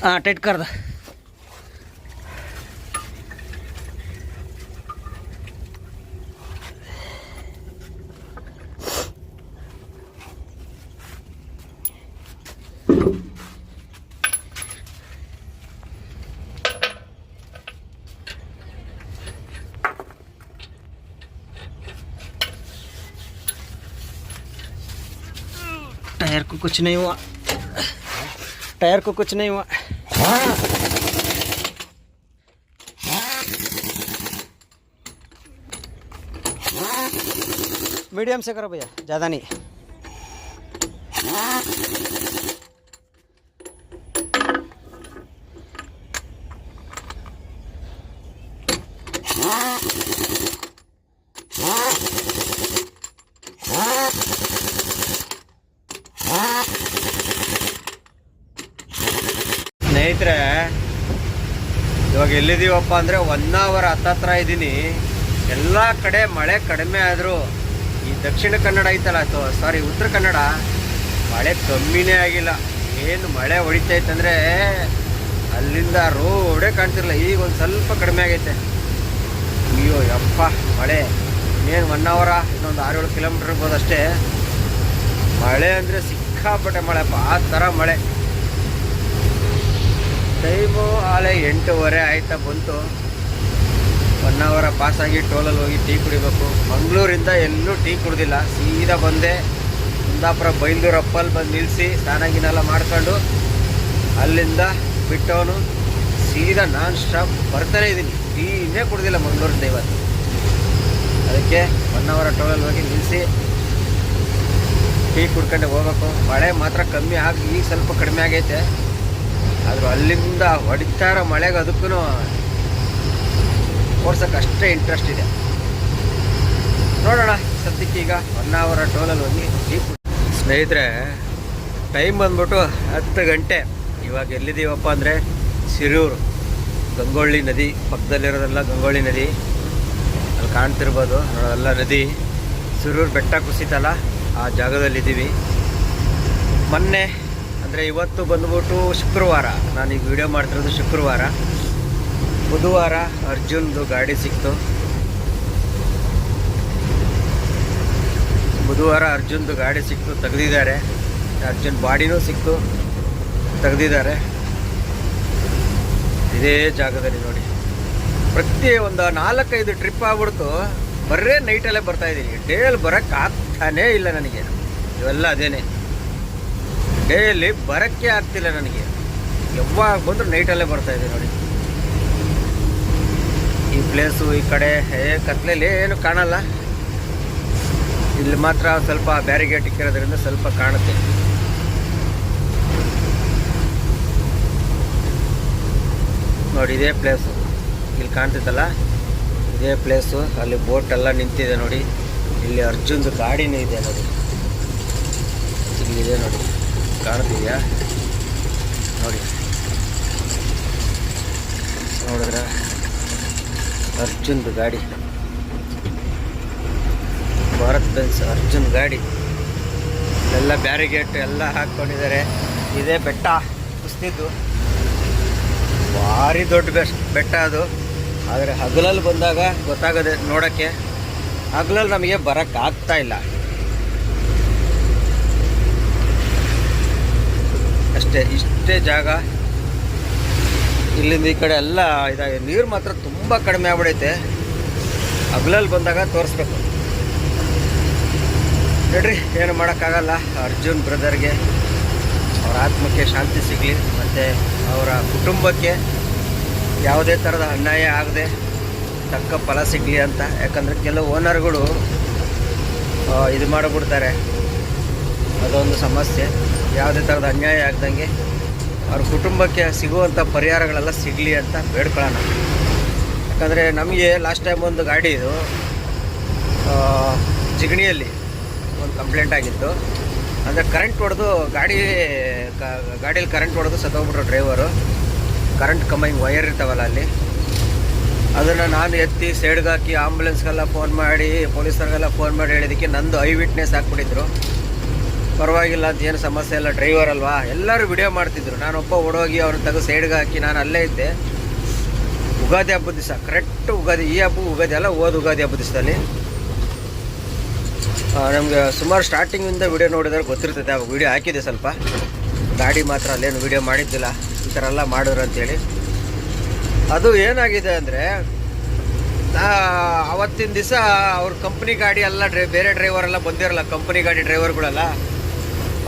हाँ टाइट कर दो। टायर को कुछ नहीं हुआ, टायर को कुछ नहीं हुआ। मीडियम से करो भैया, ज़्यादा नहीं। ಸ್ನೇಹಿತರೆ, ಇವಾಗ ಎಲ್ಲಿದ್ದೀವಪ್ಪ ಅಂದರೆ 1 ಅವರ್ ಹತ್ತತ್ರ ಇದ್ದೀನಿ. ಎಲ್ಲ ಕಡೆ ಮಳೆ ಕಡಿಮೆ ಆದರೂ ಈ ದಕ್ಷಿಣ ಕನ್ನಡ ಐತಲ್ಲ, ಸಾರಿ ಉತ್ತರ ಕನ್ನಡ, ಮಳೆ ಕಮ್ಮಿನೇ ಆಗಿಲ್ಲ. ಏನು ಮಳೆ ಹೊಡಿತೈತಂದರೆ ಅಲ್ಲಿಂದ ರೋಡೇ ಕಾಣ್ತಿರಲಿಲ್ಲ. ಈಗ ಒಂದು ಸ್ವಲ್ಪ ಕಡಿಮೆ ಆಗೈತೆ. ಅಯ್ಯೋ ಯಪ್ಪ ಮಳೆ ಇನ್ನೇನು 1 ಅವರ, ಇನ್ನೊಂದು 6-7 ಕಿಲೋಮೀಟ್ರ್ ಇರ್ಬೋದು ಅಷ್ಟೇ. ಮಳೆ ಅಂದರೆ ಸಿಕ್ಕಾಪಟ್ಟೆ ಮಳೆಪ್ಪ, ಆ ಥರ ಮಳೆ. ಟೈಮು ಆಲೆ 8:30 ಆಯ್ತಾ ಬಂತು. 1 ಅವರ ಪಾಸಾಗಿ ಟೋಲಲ್ಲಿ ಹೋಗಿ ಟೀ ಕುಡಿಬೇಕು. ಮಂಗಳೂರಿಂದ ಎಲ್ಲೂ ಟೀ ಕುಡ್ದಿಲ್ಲ. ಸೀದಾ ಬಂದೆ ಕುಂದಾಪುರ ಬೈಂದೂರು ಅಪ್ಪಲ್ಲಿ ಬಂದು ನಿಲ್ಲಿಸಿ ಸ್ನಾನ ಮಾಡ್ಕೊಂಡು ಅಲ್ಲಿಂದ ಬಿಟ್ಟವನು ಸೀದಾ ನಾನ್ ಸ್ಟಾಪ್ ಬರ್ತಾನೆ ಇದ್ದೀನಿ. ಟೀನೇ ಕುಡ್ದಿಲ್ಲ ಮಂಗಳೂರಿಂದ ಇವತ್ತು. ಅದಕ್ಕೆ 1 ಅವರ ಟೋಲಲ್ಲಿ ಹೋಗಿ ನಿಲ್ಲಿಸಿ ಟೀ ಕುಡ್ಕೊಂಡು ಹೋಗ್ಬೇಕು. ಮಳೆ ಮಾತ್ರ ಕಮ್ಮಿ ಆಗಿ ಈಗ ಸ್ವಲ್ಪ ಕಡಿಮೆ ಆಗೈತೆ. ಆದರೂ ಅಲ್ಲಿಂದ ಹೊಡಿತಾರ ಮಳೆಗೆ ಅದಕ್ಕೂ ಓಡ್ಸೋಕ್ಕೆ ಅಷ್ಟೇ ಇಂಟ್ರೆಸ್ಟ್ ಇದೆ. ನೋಡೋಣ. ಸದ್ಯಕ್ಕೆ ಈಗ 1 ಅವರ ಟೋಲಲ್ಲಿ ಹೋಗಿ ಟೀ ಸ್ನೇಹಿತರೆ, ಟೈಮ್ ಬಂದ್ಬಿಟ್ಟು 10 ಗಂಟೆ. ಇವಾಗ ಎಲ್ಲಿದ್ದೀವಪ್ಪ ಅಂದರೆ ಸಿರೂರು, ಗಂಗೊಳ್ಳಿ ನದಿ ಪಕ್ಕದಲ್ಲಿರೋದೆಲ್ಲ ಗಂಗೊಳ್ಳಿ ನದಿ. ಅಲ್ಲಿ ಕಾಣ್ತಿರ್ಬೋದು ನೋಡೋದೆಲ್ಲ ನದಿ. ಸಿರೂರು ಬೆಟ್ಟ ಕುಸಿತಲ್ಲ, ಆ ಜಾಗದಲ್ಲಿದ್ದೀವಿ. ಮೊನ್ನೆ ಅಂದರೆ ಇವತ್ತು ಬಂದ್ಬಿಟ್ಟು ಶುಕ್ರವಾರ, ನಾನೀಗ ವಿಡಿಯೋ ಮಾಡ್ತಿರೋದು ಶುಕ್ರವಾರ. ಬುಧವಾರ ಅರ್ಜುನ್ದು ಗಾಡಿ ಸಿಕ್ತು. ತೆಗೆದಿದ್ದಾರೆ. ಅರ್ಜುನ್ ಬಾಡಿನೂ ಸಿಕ್ತು, ತೆಗೆದಿದ್ದಾರೆ. ಇದೇ ಜಾಗದಲ್ಲಿ ನೋಡಿ, ಪ್ರತಿ ಒಂದು 4-5 ಟ್ರಿಪ್ ಆಗ್ಬಿಡ್ತು. ಬರೇ ನೈಟಲ್ಲೇ ಬರ್ತಾಯಿದ್ದೀನಿ. ಡೇಯಲ್ಲಿ ಬರೋಕ್ಕೆ ಆಗ್ತಾನೇ ಇಲ್ಲ ನನಗೆ. ಇವೆಲ್ಲ ಅದೇನೆ, ಡೇಯಲ್ಲಿ ಬರೋಕ್ಕೆ ಆಗ್ತಿಲ್ಲ ನನಗೆ. ಯಾವಾಗ ಬಂದರೂ ನೈಟಲ್ಲೇ ಬರ್ತಾಯಿದ್ದೀನಿ ನೋಡಿ. ಈ ಪ್ಲೇಸು ಈ ಕಡೆ ಕತ್ಲೆಯಲ್ಲಿ ಏನು ಕಾಣಲ್ಲ. ಇಲ್ಲಿ ಮಾತ್ರ ಸ್ವಲ್ಪ ಬ್ಯಾರಿಗೇಟ್ ಇಕ್ಕಿರೋದ್ರಿಂದ ಸ್ವಲ್ಪ ಕಾಣುತ್ತೆ. ನೋಡಿ ಇದೇ ಪ್ಲೇಸು, ಇಲ್ಲಿ ಕಾಣ್ತಿತ್ತಲ್ಲ ಇದೇ ಪ್ಲೇಸು. ಅಲ್ಲಿ ಬೋಟ್ ಎಲ್ಲ ನಿಂತಿದೆ ನೋಡಿ. ಇಲ್ಲಿ ಅರ್ಜುನ್ದು ಗಾಡಿನೂ ಇದೆ ನೋಡಿ, ಇಲ್ಲಿದೆ ನೋಡಿ, ಕಾಣ್ತಿದೆಯಾ ನೋಡಿ. ನೋಡಿದ್ರೆ ಅರ್ಜುನ್ದು ಗಾಡಿ, ಭಾರತ್ ಬೆನ್ಸ್ ಅರ್ಜುನ್ ಗಾಡಿ. ಎಲ್ಲ ಬ್ಯಾರಿಗೇಟ್ ಎಲ್ಲ ಹಾಕ್ಕೊಂಡಿದ್ದಾರೆ. ಇದೇ ಬೆಟ್ಟ ಕುಸಿದಿದ್ದು, ಭಾರಿ ದೊಡ್ಡ ಬೆಟ್ಟ ಅದು. ಆದರೆ ಹಗಲಲ್ಲಿ ಬಂದಾಗ ಗೊತ್ತಾಗದೆ ನೋಡೋಕ್ಕೆ. ಹಗಲಲ್ಲಿ ನಮಗೆ ಬರೋಕ್ಕೆ ಆಗ್ತಾ ಇಲ್ಲ ಅಷ್ಟೇ. ಇಷ್ಟೇ ಜಾಗ. ಇಲ್ಲಿಂದ ಈ ಕಡೆ ಎಲ್ಲ ಇದಾಗಿ ನೀರು ಮಾತ್ರ ತುಂಬ ಕಡಿಮೆ ಆಗ್ಬಿಡೈತೆ. ಹಗಲಲ್ಲಿ ಬಂದಾಗ ತೋರಿಸ್ಬೇಕು ನೋಡ್ರಿ. ಏನು ಮಾಡೋಕ್ಕಾಗಲ್ಲ. ಅರ್ಜುನ್ ಬ್ರದರ್ಗೆ ಅವರ ಆತ್ಮಕ್ಕೆ ಶಾಂತಿ ಸಿಗಲಿ, ಮತ್ತು ಅವರ ಕುಟುಂಬಕ್ಕೆ ಯಾವುದೇ ಥರದ ಅನ್ಯಾಯ ಆಗದೆ ತಕ್ಕ ಫಲ ಸಿಗಲಿ ಅಂತ. ಯಾಕಂದರೆ ಕೆಲವು ಓನರ್ಗಳು ಇದು ಮಾಡಿಬಿಡ್ತಾರೆ, ಅದೊಂದು ಸಮಸ್ಯೆ. ಯಾವುದೇ ಥರದ ಅನ್ಯಾಯ ಆಗ್ದಂಗೆ ಅವ್ರ ಕುಟುಂಬಕ್ಕೆ ಸಿಗುವಂಥ ಪರಿಹಾರಗಳೆಲ್ಲ ಸಿಗಲಿ ಅಂತ ಬೇಡ್ಕೊಳ್ಳೋಣ. ಯಾಕಂದರೆ ನಮಗೆ ಲಾಸ್ಟ್ ಟೈಮ್ ಒಂದು ಗಾಡಿ ಇದು ಜಿಗಣಿಯಲ್ಲಿ ಒಂದು ಕಂಪ್ಲೇಂಟ್ ಆಗಿತ್ತು. ಅಂದರೆ ಕರೆಂಟ್ ಹೊಡೆದು ಗಾಡೀಲಿ ಕರೆಂಟ್ ಹೊಡೆದು ಸತ್ತೋಗ್ಬಿಟ್ರು ಡ್ರೈವರು. ಕರೆಂಟ್ ಕಂಬೈಂಗ್ ವೈರ್ ಇರ್ತಾವಲ್ಲ ಅಲ್ಲಿ, ಅದನ್ನು ನಾನು ಎತ್ತಿ ಸೈಡ್ಗೆ ಹಾಕಿ ಆಂಬುಲೆನ್ಸ್ಗೆಲ್ಲ ಫೋನ್ ಮಾಡಿ, ಪೊಲೀಸರಿಗೆಲ್ಲ ಫೋನ್ ಮಾಡಿ ಹೇಳಿದ್ದಕ್ಕೆ ನಂದು ಐ ವಿಟ್ನೆಸ್ ಹಾಕ್ಬಿಟ್ಟಿದ್ರು. ಪರವಾಗಿಲ್ಲ ಅಂತ, ಏನು ಸಮಸ್ಯೆ ಇಲ್ಲ, ಡ್ರೈವರ್ ಅಲ್ವಾ. ಎಲ್ಲರೂ ವಿಡಿಯೋ ಮಾಡ್ತಿದ್ರು. ನಾನೊಬ್ಬ ಓಡೋಗಿ ಅವ್ರನ್ನ ತೆಗೆದು ಸೈಡ್ಗೆ ಹಾಕಿ ನಾನು ಅಲ್ಲೇ ಇದ್ದೆ. ಉಗಾದಿ ಹಬ್ಬದ ದಿವಸ, ಕರೆಕ್ಟ್ ಉಗಾದಿ, ಈ ಹಬ್ಬ ಉಗಾದಿ ಅಲ್ಲ, ಉಗಾದಿ ಹಬ್ಬದ ದಿವಸದಲ್ಲಿ ನಮಗೆ ಸುಮಾರು ಸ್ಟಾರ್ಟಿಂಗಿಂದ ವಿಡಿಯೋ ನೋಡಿದ್ರೆ ಗೊತ್ತಿರ್ತೈತೆ. ಆ ವಿಡಿಯೋ ಹಾಕಿದೆ ಸ್ವಲ್ಪ. ಗಾಡಿ ಮಾತ್ರ ಅಲ್ಲೇನು ವೀಡಿಯೋ ಮಾಡಿದ್ದಿಲ್ಲ, ಈ ಥರ ಎಲ್ಲ ಮಾಡಿದ್ರು ಅಂತೇಳಿ. ಅದು ಏನಾಗಿದೆ ಅಂದರೆ, ಅವತ್ತಿನ ದಿವಸ ಅವ್ರ ಕಂಪ್ನಿ ಗಾಡಿ ಎಲ್ಲ ಬೇರೆ ಡ್ರೈವರೆಲ್ಲ ಬಂದಿರಲ್ಲ, ಕಂಪ್ನಿ ಗಾಡಿ ಡ್ರೈವರ್ಗಳೆಲ್ಲ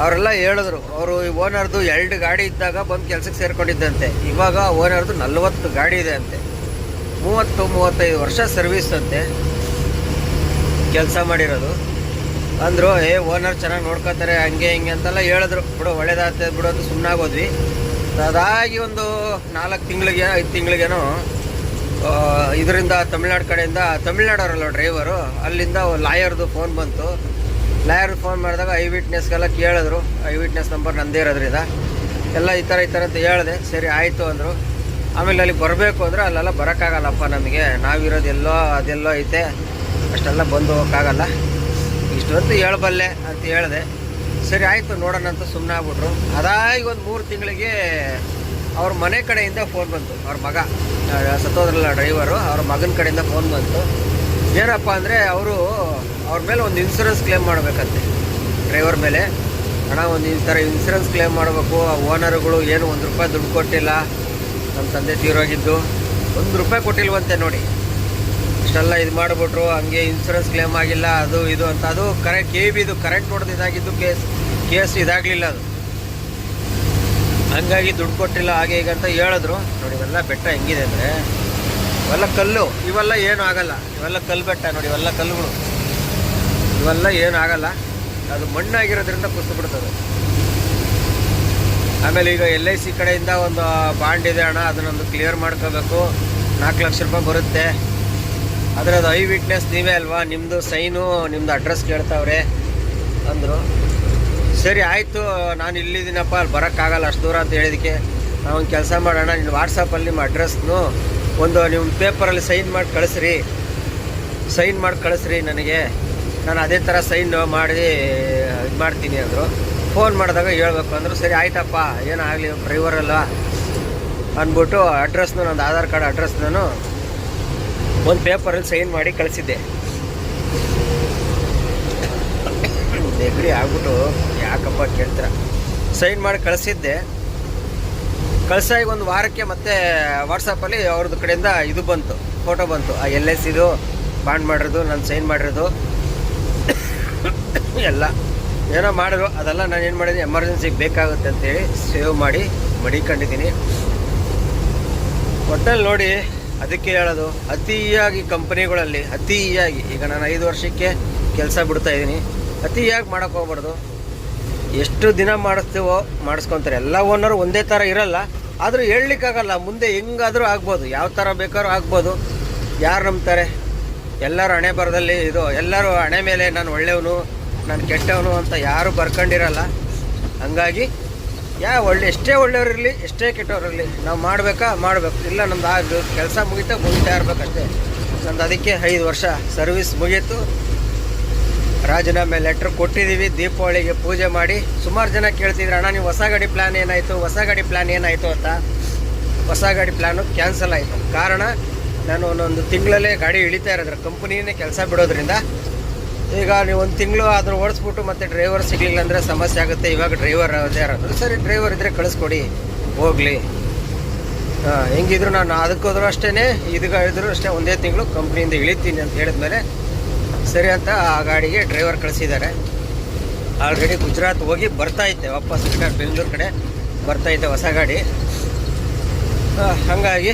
ಅವರೆಲ್ಲ ಹೇಳಿದ್ರು, ಅವರು ಓನರ್ದು 2 ಗಾಡಿ ಇದ್ದಾಗ ಬಂದು ಕೆಲಸಕ್ಕೆ ಸೇರ್ಕೊಂಡಿದ್ದಂತೆ. ಇವಾಗ ಓನರ್ದು 40 ಗಾಡಿ ಇದೆ ಅಂತೆ, 30-35 ವರ್ಷ ಸರ್ವಿಸ್ ಅಂತೆ ಕೆಲಸ ಮಾಡಿರೋದು. ಅಂದರು ಓನರ್ ಚೆನ್ನಾಗಿ ನೋಡ್ಕೋತಾರೆ ಹಂಗೆ ಹಿಂಗೆ ಅಂತೆಲ್ಲ ಹೇಳಿದ್ರು. ಬಿಡು ಒಳ್ಳೇದಾಗ್ತದೆ ಬಿಡು ಅಂತ ಸುಮ್ಮನಾಗೋದ್ವಿ. ಅದಾಗಿ ಒಂದು 4 ತಿಂಗಳಿಗೆ 5 ತಿಂಗಳಿಗೇನೋ ಇದರಿಂದ ತಮಿಳ್ನಾಡು ಕಡೆಯಿಂದ, ತಮಿಳ್ನಾಡವರಲ್ಲ ಡ್ರೈವರು, ಅಲ್ಲಿಂದ ಲಾಯರ್ದು ಫೋನ್ ಬಂತು. ಲಾಯರ್ ಫೋನ್ ಮಾಡಿದಾಗ ಐ ವಿಟ್ನೆಸ್ಗೆಲ್ಲ ಕೇಳಿದ್ರು, ಐ ವಿಟ್ನೆಸ್ ನಂಬರ್ ನಂದೇ ಇರೋದ್ರಿಂದ ಎಲ್ಲ ಈ ಥರ ಅಂತ ಹೇಳಿದೆ. ಸರಿ ಆಯಿತು ಅಂದರು. ಆಮೇಲೆ ಅಲ್ಲಿಗೆ ಬರಬೇಕು ಅಂದರೆ ಅಲ್ಲೆಲ್ಲ ಬರೋಕ್ಕಾಗಲ್ಲಪ್ಪ ನಮಗೆ, ನಾವಿರೋದು ಎಲ್ಲೋ ಅದೆಲ್ಲೋ ಐತೆ, ಅಷ್ಟೆಲ್ಲ ಬಂದು ಹೋಗೋಕ್ಕಾಗಲ್ಲ, ಇಷ್ಟು ಅಂತೂ ಹೇಳಬಲ್ಲೆ ಅಂತ ಹೇಳಿದೆ. ಸರಿ ಆಯಿತು ನೋಡೋಣ ಅಂತ ಸುಮ್ಮನೆ ಆಗ್ಬಿಟ್ರು. ಅದಾಗಿ ಒಂದು 3 ತಿಂಗಳಿಗೆ ಅವ್ರ ಮನೆ ಕಡೆಯಿಂದ ಫೋನ್ ಬಂತು. ಅವ್ರ ಮಗ ಸತ್ತೋದ್ರಲ್ಲ ಡ್ರೈವರು, ಅವ್ರ ಮಗನ ಕಡೆಯಿಂದ ಫೋನ್ ಬಂತು. ಏನಪ್ಪ ಅಂದರೆ ಅವ್ರ ಮೇಲೆ ಒಂದು ಇನ್ಸೂರೆನ್ಸ್ ಕ್ಲೇಮ್ ಮಾಡಬೇಕಂತೆ, ಡ್ರೈವರ್ ಮೇಲೆ. ಹಣ ಒಂದು ಈ ಥರ ಇನ್ಸೂರೆನ್ಸ್ ಕ್ಲೇಮ್ ಮಾಡಬೇಕು. ಆ ಓನರ್ಗಳು ಏನು 1 ರೂಪಾಯಿ ದುಡ್ಡು ಕೊಟ್ಟಿಲ್ಲ, ನಮ್ಮ ತಂದೆ ತೀರೋಗಿದ್ದು 1 ರೂಪಾಯಿ ಕೊಟ್ಟಿಲ್ವಂತೆ ನೋಡಿ. ಇಷ್ಟೆಲ್ಲ ಇದು ಮಾಡಿಬಿಟ್ರು, ಹಂಗೆ ಇನ್ಸೂರೆನ್ಸ್ ಕ್ಲೇಮ್ ಆಗಿಲ್ಲ, ಅದು ಇದು ಅಂತ. ಅದು ಕರೆಕ್ಟ್ ಇದು ಕರೆಂಟ್ ಹೊಡೆದು ಇದಾಗಿದ್ದು ಕೇಸ್ ಇದಾಗಲಿಲ್ಲ ಅದು, ಹಂಗಾಗಿ ದುಡ್ಡು ಕೊಟ್ಟಿಲ್ಲ ಹಾಗೆ ಈಗ ಅಂತ ಹೇಳಿದ್ರು. ನೋಡಿ ಇವೆಲ್ಲ ಬೆಟ್ಟ ಹೆಂಗಿದೆ ಅಂದರೆ, ಇವೆಲ್ಲ ಕಲ್ಲು, ಇವೆಲ್ಲ ಏನೂ ಆಗಲ್ಲ, ಇವೆಲ್ಲ ಕಲ್ಲು ಬೆಟ್ಟ ನೋಡಿ, ಇವೆಲ್ಲ ಕಲ್ಲುಗಳು, ಇವೆಲ್ಲ ಏನೂ ಆಗಲ್ಲ, ಅದು ಮಣ್ಣಾಗಿರೋದ್ರಿಂದ ಕುಸಿದು ಬಿಡ್ತದೆ. ಆಮೇಲೆ ಈಗ LIC ಕಡೆಯಿಂದ ಒಂದು ಬಾಂಡ್ ಇದೆ ಅಣ್ಣ, ಅದನ್ನೊಂದು ಕ್ಲಿಯರ್ ಮಾಡ್ಕೋಬೇಕು, 4 ಲಕ್ಷ ರೂಪಾಯಿ ಬರುತ್ತೆ. ಆದರೆ ಅದು ಐ ವಿಟ್ನೆಸ್ ನೀವೇ ಅಲ್ವಾ, ನಿಮ್ಮದು ಸೈನು ನಿಮ್ಮದು ಅಡ್ರೆಸ್ ಕೇಳ್ತಾವ್ರೆ ಅಂದರು. ಸರಿ ಆಯಿತು, ನಾನು ಇಲ್ಲಿದ್ದೀನಪ್ಪ, ಅಲ್ಲಿ ಬರೋಕ್ಕಾಗಲ್ಲ ಅಷ್ಟು ದೂರ ಅಂತ ಹೇಳಿದಕ್ಕೆ, ನಾವೊಂದು ಕೆಲಸ ಮಾಡೋಣ, ನಿನ್ನ ವಾಟ್ಸಪ್ಪಲ್ಲಿ ನಿಮ್ಮ ಅಡ್ರೆಸ್ನು ಒಂದು ನಿಮ್ಮ ಪೇಪರಲ್ಲಿ ಸೈನ್ ಮಾಡಿ ಕಳಿಸ್ರಿ ನನಗೆ, ನಾನು ಅದೇ ಥರ ಸೈನ್ ಮಾಡಿ ಇದು ಮಾಡ್ತೀನಿ ಅಂದರು. ಫೋನ್ ಮಾಡಿದಾಗ ಹೇಳ್ಬೇಕು ಅಂದರು. ಸರಿ ಆಯ್ತಪ್ಪ, ಏನಾಗಲಿ ಡ್ರೈವರಲ್ಲ ಅಂದ್ಬಿಟ್ಟು ಅಡ್ರೆಸ್ನು, ನಂದು ಆಧಾರ್ ಕಾರ್ಡ್ ಅಡ್ರೆಸ್ನೂ ಒಂದು ಪೇಪರಲ್ಲಿ ಸೈನ್ ಮಾಡಿ ಕಳಿಸಿದ್ದೆ. ನೆಗಡಿ ಆಗ್ಬಿಟ್ಟು ಯಾಕಪ್ಪ ಕೇಳ್ತೀರ, ಸೈನ್ ಮಾಡಿ ಕಳಿಸಿದ್ದೆ. ಕಳ್ಸಾಗಿ 1 ವಾರಕ್ಕೆ ಮತ್ತೆ ವಾಟ್ಸಪ್ಪಲ್ಲಿ ಅವ್ರದ್ದು ಕಡೆಯಿಂದ ಇದು ಬಂತು, ಫೋಟೋ ಬಂತು, ಆ LICದು ಬಾಂಡ್ ಮಾಡಿರೋದು, ನಾನು ಸೈನ್ ಮಾಡಿರೋದು ಎಲ್ಲ ಏನೋ ಮಾಡಿದ್ರು. ಅದೆಲ್ಲ ನಾನು ಏನು ಮಾಡಿದ್ದೀನಿ, ಎಮರ್ಜೆನ್ಸಿಗೆ ಬೇಕಾಗುತ್ತೆ ಅಂತೇಳಿ ಸೇವ್ ಮಾಡಿ ಮಡಿಕೊಂಡಿದ್ದೀನಿ. ಒಟ್ಟಲ್ಲಿ ನೋಡಿ, ಅದಕ್ಕೆ ಹೇಳೋದು, ಅತಿಯಾಗಿ ಕಂಪ್ನಿಗಳಲ್ಲಿ ಅತಿಯಾಗಿ, ಈಗ ನಾನು 5 ವರ್ಷಕ್ಕೆ ಕೆಲಸ ಬಿಡ್ತಾಯಿದ್ದೀನಿ, ಅತಿಯಾಗಿ ಮಾಡೋಕ್ಕೆ ಹೋಗ್ಬಾರ್ದು. ಎಷ್ಟು ದಿನ ಮಾಡಿಸ್ತೀವೋ ಮಾಡಿಸ್ಕೊತಾರೆ. ಎಲ್ಲ ಓನರು ಒಂದೇ ಥರ ಇರಲ್ಲ, ಆದರೂ ಹೇಳಲಿಕ್ಕಾಗಲ್ಲ, ಮುಂದೆ ಹೆಂಗಾದರೂ ಆಗ್ಬೋದು, ಯಾವ ಥರ ಬೇಕಾದ್ರೂ ಆಗ್ಬೋದು. ಯಾರು ನಂಬ್ತಾರೆ? ಎಲ್ಲರೂ ಹಣೆ ಬರದಲ್ಲಿ ಇದು, ಎಲ್ಲರೂ ಹಣೆ ಮೇಲೆ ನಾನು ಒಳ್ಳೆಯವನು ನಾನು ಕೆಟ್ಟವನು ಅಂತ ಯಾರೂ ಬರ್ಕೊಂಡಿರಲ್ಲ. ಹಂಗಾಗಿ ಎಷ್ಟೇ ಒಳ್ಳೆಯವ್ರಿರಲಿ ಎಷ್ಟೇ ಕೆಟ್ಟವ್ರಿರಲಿ, ನಾವು ಮಾಡಬೇಕು, ಇಲ್ಲ ನಮ್ದು ಕೆಲಸ ಮುಗಿತಾ ಇರಬೇಕಷ್ಟೇ. ನಮ್ದು ಅದಕ್ಕೆ 5 ವರ್ಷ ಸರ್ವಿಸ್ ಮುಗೀತು, ರಾಜೀನಾಮೆ ಲೆಟ್ರ್ ಕೊಟ್ಟಿದ್ದೀವಿ. ದೀಪಾವಳಿಗೆ ಪೂಜೆ ಮಾಡಿ ಸುಮಾರು ಜನ ಕೇಳ್ತಿದ್ರು, ಅಣ್ಣ ನೀವು ಹೊಸ ಗಾಡಿ ಪ್ಲ್ಯಾನ್ ಏನಾಯಿತು ಅಂತ. ಹೊಸ ಗಾಡಿ ಪ್ಲ್ಯಾನು ಕ್ಯಾನ್ಸಲ್ ಆಯಿತು. ಕಾರಣ, ನಾನು ಒಂದೊಂದು ತಿಂಗಳಲ್ಲೇ ಗಾಡಿ ಇಳಿತಾ ಇರೋದ್ರ, ಕಂಪ್ನಿನೇ ಕೆಲಸ ಬಿಡೋದ್ರಿಂದ. ಈಗ ನೀವು 1 ತಿಂಗಳು ಅದನ್ನು ಓಡಿಸ್ಬಿಟ್ಟು ಮತ್ತೆ ಡ್ರೈವರ್ ಸಿಗಲಿಲ್ಲ ಅಂದರೆ ಸಮಸ್ಯೆ ಆಗುತ್ತೆ. ಇವಾಗ ಡ್ರೈವರ್ ಯಾರಾದರೂ ಸರಿ ಡ್ರೈವರ್ ಇದ್ದರೆ ಕಳಿಸ್ಕೊಡಿ ಹೋಗಲಿ. ಹೆಂಗಿದ್ರು ನಾನು ಅದಕ್ಕೋದ್ರೂ ಅಷ್ಟೇ, ಇದ್ರು ಅಷ್ಟೇ, 1 ತಿಂಗಳು ಕಂಪ್ನಿಯಿಂದ ಇಳಿತೀನಿ ಅಂತ ಹೇಳಿದ್ಮೇಲೆ ಸರಿ ಅಂತ ಆ ಗಾಡಿಗೆ ಡ್ರೈವರ್ ಕಳಿಸಿದ್ದಾರೆ. ಆಲ್ರೆಡಿ ಗುಜರಾತ್ ಹೋಗಿ ಬರ್ತಾಯಿದ್ದೆ, ವಾಪಸ್ ರಿಟರ್ನ್ ಬೆಂಗಳೂರು ಕಡೆ ಬರ್ತಾಯಿದ್ದೆ ಹೊಸ ಗಾಡಿ. ಹಾಗಾಗಿ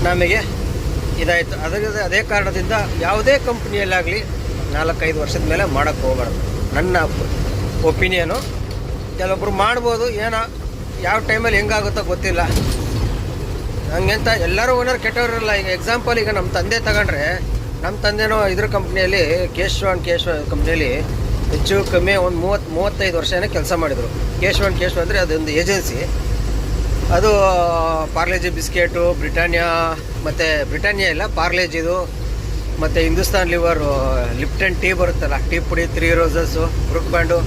ನಮಗೆ ಇದಾಯಿತು. ಅದೇ ಕಾರಣದಿಂದ ಯಾವುದೇ ಕಂಪ್ನಿಯಲ್ಲಾಗಲಿ 4-5 ವರ್ಷದ ಮೇಲೆ ಮಾಡೋಕ್ಕೆ ಹೋಗಬಾರ್ದು, ನನ್ನ ಒಪಿನಿಯನು. ಕೆಲವೊಬ್ರು ಮಾಡ್ಬೋದು, ಏನೋ ಯಾವ ಟೈಮಲ್ಲಿ ಹೆಂಗಾಗುತ್ತೋ ಗೊತ್ತಿಲ್ಲ. ಹಂಗೆಂತ ಎಲ್ಲರೂ ಓನರ್ ಕೆಟ್ಟವರಿರಲ್ಲ. ಈಗ ಎಕ್ಸಾಂಪಲ್, ಈಗ ನಮ್ಮ ತಂದೆ ತಗೊಂಡ್ರೆ, ನಮ್ಮ ತಂದೆನೋ ಇದ್ರ ಕಂಪ್ನಿಯಲ್ಲಿ ಕೇಶವ ಕಂಪ್ನಿಯಲ್ಲಿ ಹೆಚ್ಚು ಕಮ್ಮಿ ಒಂದು 30-35 ವರ್ಷ ಕೆಲಸ ಮಾಡಿದರು. ಕೇಶವ ಅಂದರೆ ಅದೊಂದು ಏಜೆನ್ಸಿ. ಅದು ಪಾರ್ಲೇಜಿ ಬಿಸ್ಕೆಟು, ಬ್ರಿಟಾನಿಯಾ, ಮತ್ತು ಬ್ರಿಟಾನಿಯಾ ಇಲ್ಲ ಪಾರ್ಲೇಜಿದು, ಮತ್ತು ಹಿಂದೂಸ್ತಾನ್ ಲಿಪ್ಟನ್ ಟೀ ಬರುತ್ತಲ್ಲ, ಟೀ ಪುಡಿ, 3 ರೋಸಸ್ಸು, ಬ್ರುಕ್ ಬ್ಯಾಂಡು,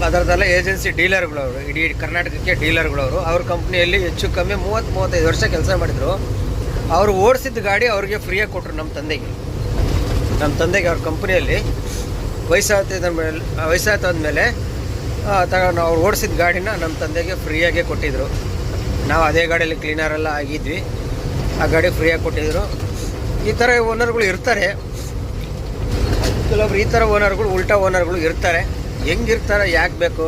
ಅದರದ್ದೆಲ್ಲ ಏಜೆನ್ಸಿ ಡೀಲರ್ಗಳವರು, ಇಡೀ ಕರ್ನಾಟಕಕ್ಕೆ ಡೀಲರ್ಗಳವರು. ಅವ್ರ ಕಂಪ್ನಿಯಲ್ಲಿ ಹೆಚ್ಚು ಕಮ್ಮಿ 30-35 ವರ್ಷ ಕೆಲಸ ಮಾಡಿದರು. ಅವರು ಓಡಿಸಿದ ಗಾಡಿ ಅವ್ರಿಗೆ ಫ್ರೀಯಾಗಿ ಕೊಟ್ಟರು ನಮ್ಮ ತಂದೆಗೆ. ಅವ್ರ ಕಂಪ್ನಿಯಲ್ಲಿ ವಯಸ್ಸಾದಾದ್ಮೇಲೆ ತಗೊಂಡು ಅವ್ರು ಓಡಿಸಿದ ಗಾಡಿನ ನಮ್ಮ ತಂದೆಗೆ ಫ್ರೀಯಾಗೆ ಕೊಟ್ಟಿದ್ದರು. ನಾವು ಅದೇ ಗಾಡಿಯಲ್ಲಿ ಕ್ಲೀನರೆಲ್ಲ ಆಗಿದ್ವಿ. ಆ ಗಾಡಿ ಫ್ರೀಯಾಗಿ ಕೊಟ್ಟಿದ್ದರು. ಈ ಥರ ಓನರ್ಗಳು ಇರ್ತಾರೆ. ಕೆಲವೊಬ್ರು ಈ ಥರ ಓನರ್ಗಳು, ಉಲ್ಟಾ ಓನರ್ಗಳು ಇರ್ತಾರೆ. ಹೆಂಗಿರ್ತಾರೆ, ಯಾಕೆ ಬೇಕು?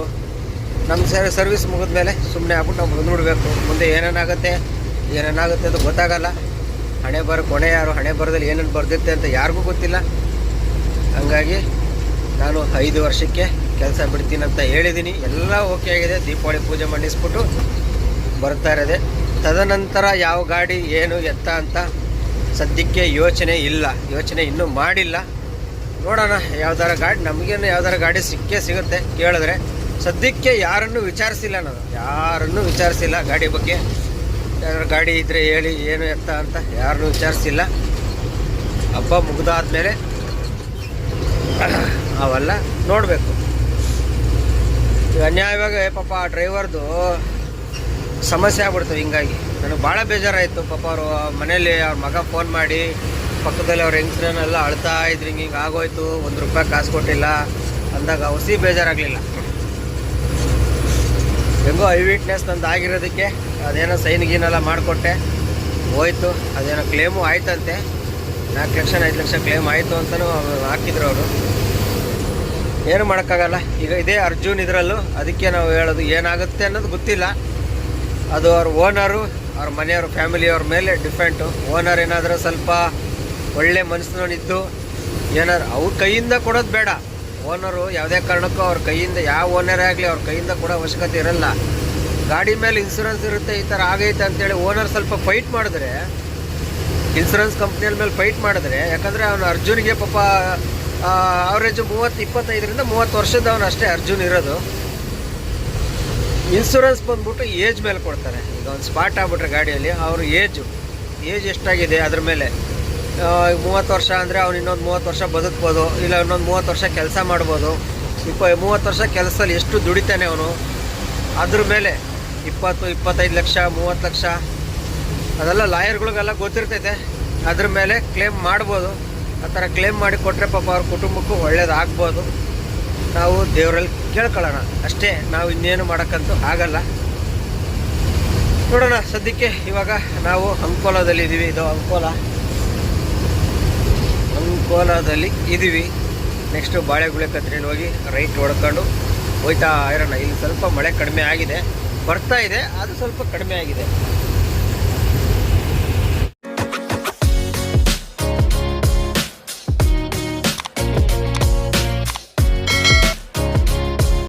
ನಮ್ಮ ಸರ್ವಿಸ್ ಮುಗಿದ್ಮೇಲೆ ಸುಮ್ಮನೆ ಆಗ್ಬಿಟ್ಟು ನಾವು ಬಂದುಬಿಡ್ಬೇಕು. ಮುಂದೆ ಏನೇನಾಗುತ್ತೆ ಅಂತ ಗೊತ್ತಾಗಲ್ಲ. ಹಣೆ ಬರ ಕೊನೆ ಯಾರು, ಹಣೆ ಬರದಲ್ಲಿ ಏನೇನು ಬರ್ದಿರುತ್ತೆ ಅಂತ ಯಾರಿಗೂ ಗೊತ್ತಿಲ್ಲ. ಹಂಗಾಗಿ ನಾನು 5 ವರ್ಷಕ್ಕೆ ಕೆಲಸ ಬಿಡ್ತೀನಿ ಅಂತ ಹೇಳಿದ್ದೀನಿ. ಎಲ್ಲ ಓಕೆ ಆಗಿದೆ. ದೀಪಾವಳಿ ಪೂಜೆ ಮಾಡಿಸ್ಬಿಟ್ಟು ಬರ್ತಾ ಇರೋದೆ. ತದನಂತರ ಯಾವ ಗಾಡಿ ಏನು ಎತ್ತ ಅಂತ ಸದ್ಯಕ್ಕೆ ಯೋಚನೆ ಇನ್ನೂ ಮಾಡಿಲ್ಲ. ನೋಡೋಣ, ಯಾವ್ದಾರ ಗಾಡಿ ನಮಗೇನು ಯಾವ್ದಾರ ಗಾಡಿ ಸಿಗುತ್ತೆ ಕೇಳಿದ್ರೆ. ಸದ್ಯಕ್ಕೆ ಯಾರನ್ನೂ ವಿಚಾರಿಸಿಲ್ಲ ಗಾಡಿ ಬಗ್ಗೆ. ಯಾರು ಗಾಡಿ ಇದ್ದರೆ ಹೇಳಿ, ಏನು ಎತ್ತ ಅಂತ ಯಾರನ್ನೂ ವಿಚಾರಿಸಿಲ್ಲ. ಹಬ್ಬ ಮುಗಿದಾದ್ಮೇಲೆ ಅವೆಲ್ಲ ನೋಡಬೇಕು. ಅನ್ಯಾಯವಾಗಿ ಪಾಪ ಆ ಡ್ರೈವರ್ದು ಸಮಸ್ಯೆ ಆಗ್ಬಿಡ್ತವೆ. ಹಿಂಗಾಗಿ ನನಗೆ ಭಾಳ ಬೇಜಾರಾಯಿತು. ಪಾಪ ಅವರು ಮನೇಲಿ ಅವ್ರ ಮಗ ಫೋನ್ ಮಾಡಿ ಪಕ್ಕದಲ್ಲಿ ಅವ್ರ ಹೆಂಗಸ್ರನ್ನೆಲ್ಲ ಅಳ್ತಾ ಇದ್ರು. ಹಿಂಗೆ ಆಗೋಯ್ತು, ₹1 ಕಾಸು ಕೊಟ್ಟಿಲ್ಲ ಅಂದಾಗ ಹೊಸಿ ಬೇಜಾರಾಗಲಿಲ್ಲ. ಹೆಂಗೋ ಐ ವಿಟ್ನೆಸ್ ನಂದು ಆಗಿರೋದಕ್ಕೆ ಅದೇನೋ ಸೈನ್ ಗೀನೆಲ್ಲ ಮಾಡಿಕೊಟ್ಟೆ, ಹೋಯ್ತು. ಅದೇನೋ ಕ್ಲೇಮು ಆಯ್ತಂತೆ. 4 ಲಕ್ಷ 5 ಲಕ್ಷ ಕ್ಲೇಮ್ ಆಯಿತು ಅಂತಲೂ ಹಾಕಿದ್ರು ಅವರು. ಏನು ಮಾಡೋಕ್ಕಾಗಲ್ಲ. ಈಗ ಇದೇ ಅರ್ಜುನ್ ಇದರಲ್ಲೂ. ಅದಕ್ಕೆ ನಾವು ಹೇಳೋದು, ಏನಾಗುತ್ತೆ ಅನ್ನೋದು ಗೊತ್ತಿಲ್ಲ. ಅದು ಅವ್ರ ಓನರು, ಅವ್ರ ಮನೆಯವ್ರ ಫ್ಯಾಮಿಲಿಯವ್ರ ಮೇಲೆ ಡಿಪೆಂಟು. ಓನರ್ ಏನಾದರೂ ಸ್ವಲ್ಪ ಒಳ್ಳೆ ಮನಸ್ಸಿನವನಿದ್ದು ಏನಾದ್ರು ಅವ್ರ ಕೈಯಿಂದ ಕೊಡೋದು ಬೇಡ. ಓನರು ಯಾವುದೇ ಕಾರಣಕ್ಕೂ ಅವ್ರ ಕೈಯಿಂದ, ಯಾವ ಓನರೇ ಆಗಲಿ ಅವ್ರ ಕೈಯಿಂದ ಕೊಡೋ ಅವಶ್ಯಕತೆ ಇರಲ್ಲ. ಗಾಡಿ ಮೇಲೆ ಇನ್ಸೂರೆನ್ಸ್ ಇರುತ್ತೆ, ಈ ಥರ ಆಗೈತೆ ಅಂತೇಳಿ ಓನರ್ ಸ್ವಲ್ಪ ಫೈಟ್ ಮಾಡಿದ್ರೆ, ಇನ್ಸೂರೆನ್ಸ್ ಕಂಪ್ನಿಯ ಮೇಲೆ ಫೈಟ್ ಮಾಡಿದ್ರೆ, ಯಾಕಂದರೆ ಅವನು ಅರ್ಜುನಿಗೆ ಪಾಪ ಅವರೇಜು 25ರಿಂದ 30 ವರ್ಷದವನು ಅಷ್ಟೇ ಅರ್ಜುನ್ ಇರೋದು. ಇನ್ಸೂರೆನ್ಸ್ ಬಂದ್ಬಿಟ್ಟು ಏಜ್ ಮೇಲೆ ಕೊಡ್ತಾರೆ. ಈಗ ಒಂದು ಸ್ಪಾಟ್ ಆಗ್ಬಿಟ್ರೆ ಗಾಡಿಯಲ್ಲಿ ಅವ್ರ ಏಜ್ ಎಷ್ಟಾಗಿದೆ ಅದ್ರ ಮೇಲೆ. 30 ವರ್ಷ ಅಂದರೆ ಅವ್ನು ಇನ್ನೊಂದು 30 ವರ್ಷ ಬದುಕ್ಬೋದು, ಇಲ್ಲ ಇನ್ನೊಂದು 30 ವರ್ಷ ಕೆಲಸ ಮಾಡ್ಬೋದು. 30 ವರ್ಷ ಕೆಲಸದಲ್ಲಿ ಎಷ್ಟು ದುಡಿತಾನೆ ಅವನು, ಅದ್ರ ಮೇಲೆ 20-25 ಲಕ್ಷ 30 ಲಕ್ಷ ಅದೆಲ್ಲ ಲಾಯರ್ಗಳಿಗೆಲ್ಲ ಗೊತ್ತಿರ್ತೈತೆ. ಅದ್ರ ಮೇಲೆ ಕ್ಲೇಮ್ ಮಾಡ್ಬೋದು. ಆ ಥರ ಕ್ಲೇಮ್ ಮಾಡಿ ಕೊಟ್ಟರೆ ಪಾಪ ಅವ್ರ ಕುಟುಂಬಕ್ಕೂ ಒಳ್ಳೇದಾಗ್ಬೋದು. ನಾವು ದೇವರಲ್ಲಿ ಕೇಳ್ಕೊಳ್ಳೋಣ ಅಷ್ಟೇ. ನಾವು ಇನ್ನೇನು ಮಾಡೋಕ್ಕಂತೂ ಆಗಲ್ಲ. ನೋಡೋಣ. ಸದ್ಯಕ್ಕೆ ಇವಾಗ ನಾವು ಅಂಕೋಲಾದಲ್ಲಿ ಇದ್ದೀವಿ. ಇದು ಅಂಕೋಲಾದಲ್ಲಿ ಇದ್ದೀವಿ. ನೆಕ್ಸ್ಟು ಬಾಳೆಗುಳೆ ಕತ್ರಿಯಲ್ಲಿ ಹೋಗಿ ರೈಟ್ ಹೊಡ್ಕೊಂಡು ಹೋಯ್ತಾ ಇರೋಣ. ಇಲ್ಲಿ ಸ್ವಲ್ಪ ಮಳೆ ಕಡಿಮೆ ಆಗಿದೆ, ಬರ್ತಾ ಇದೆ, ಅದು ಸ್ವಲ್ಪ ಕಡಿಮೆ ಆಗಿದೆ.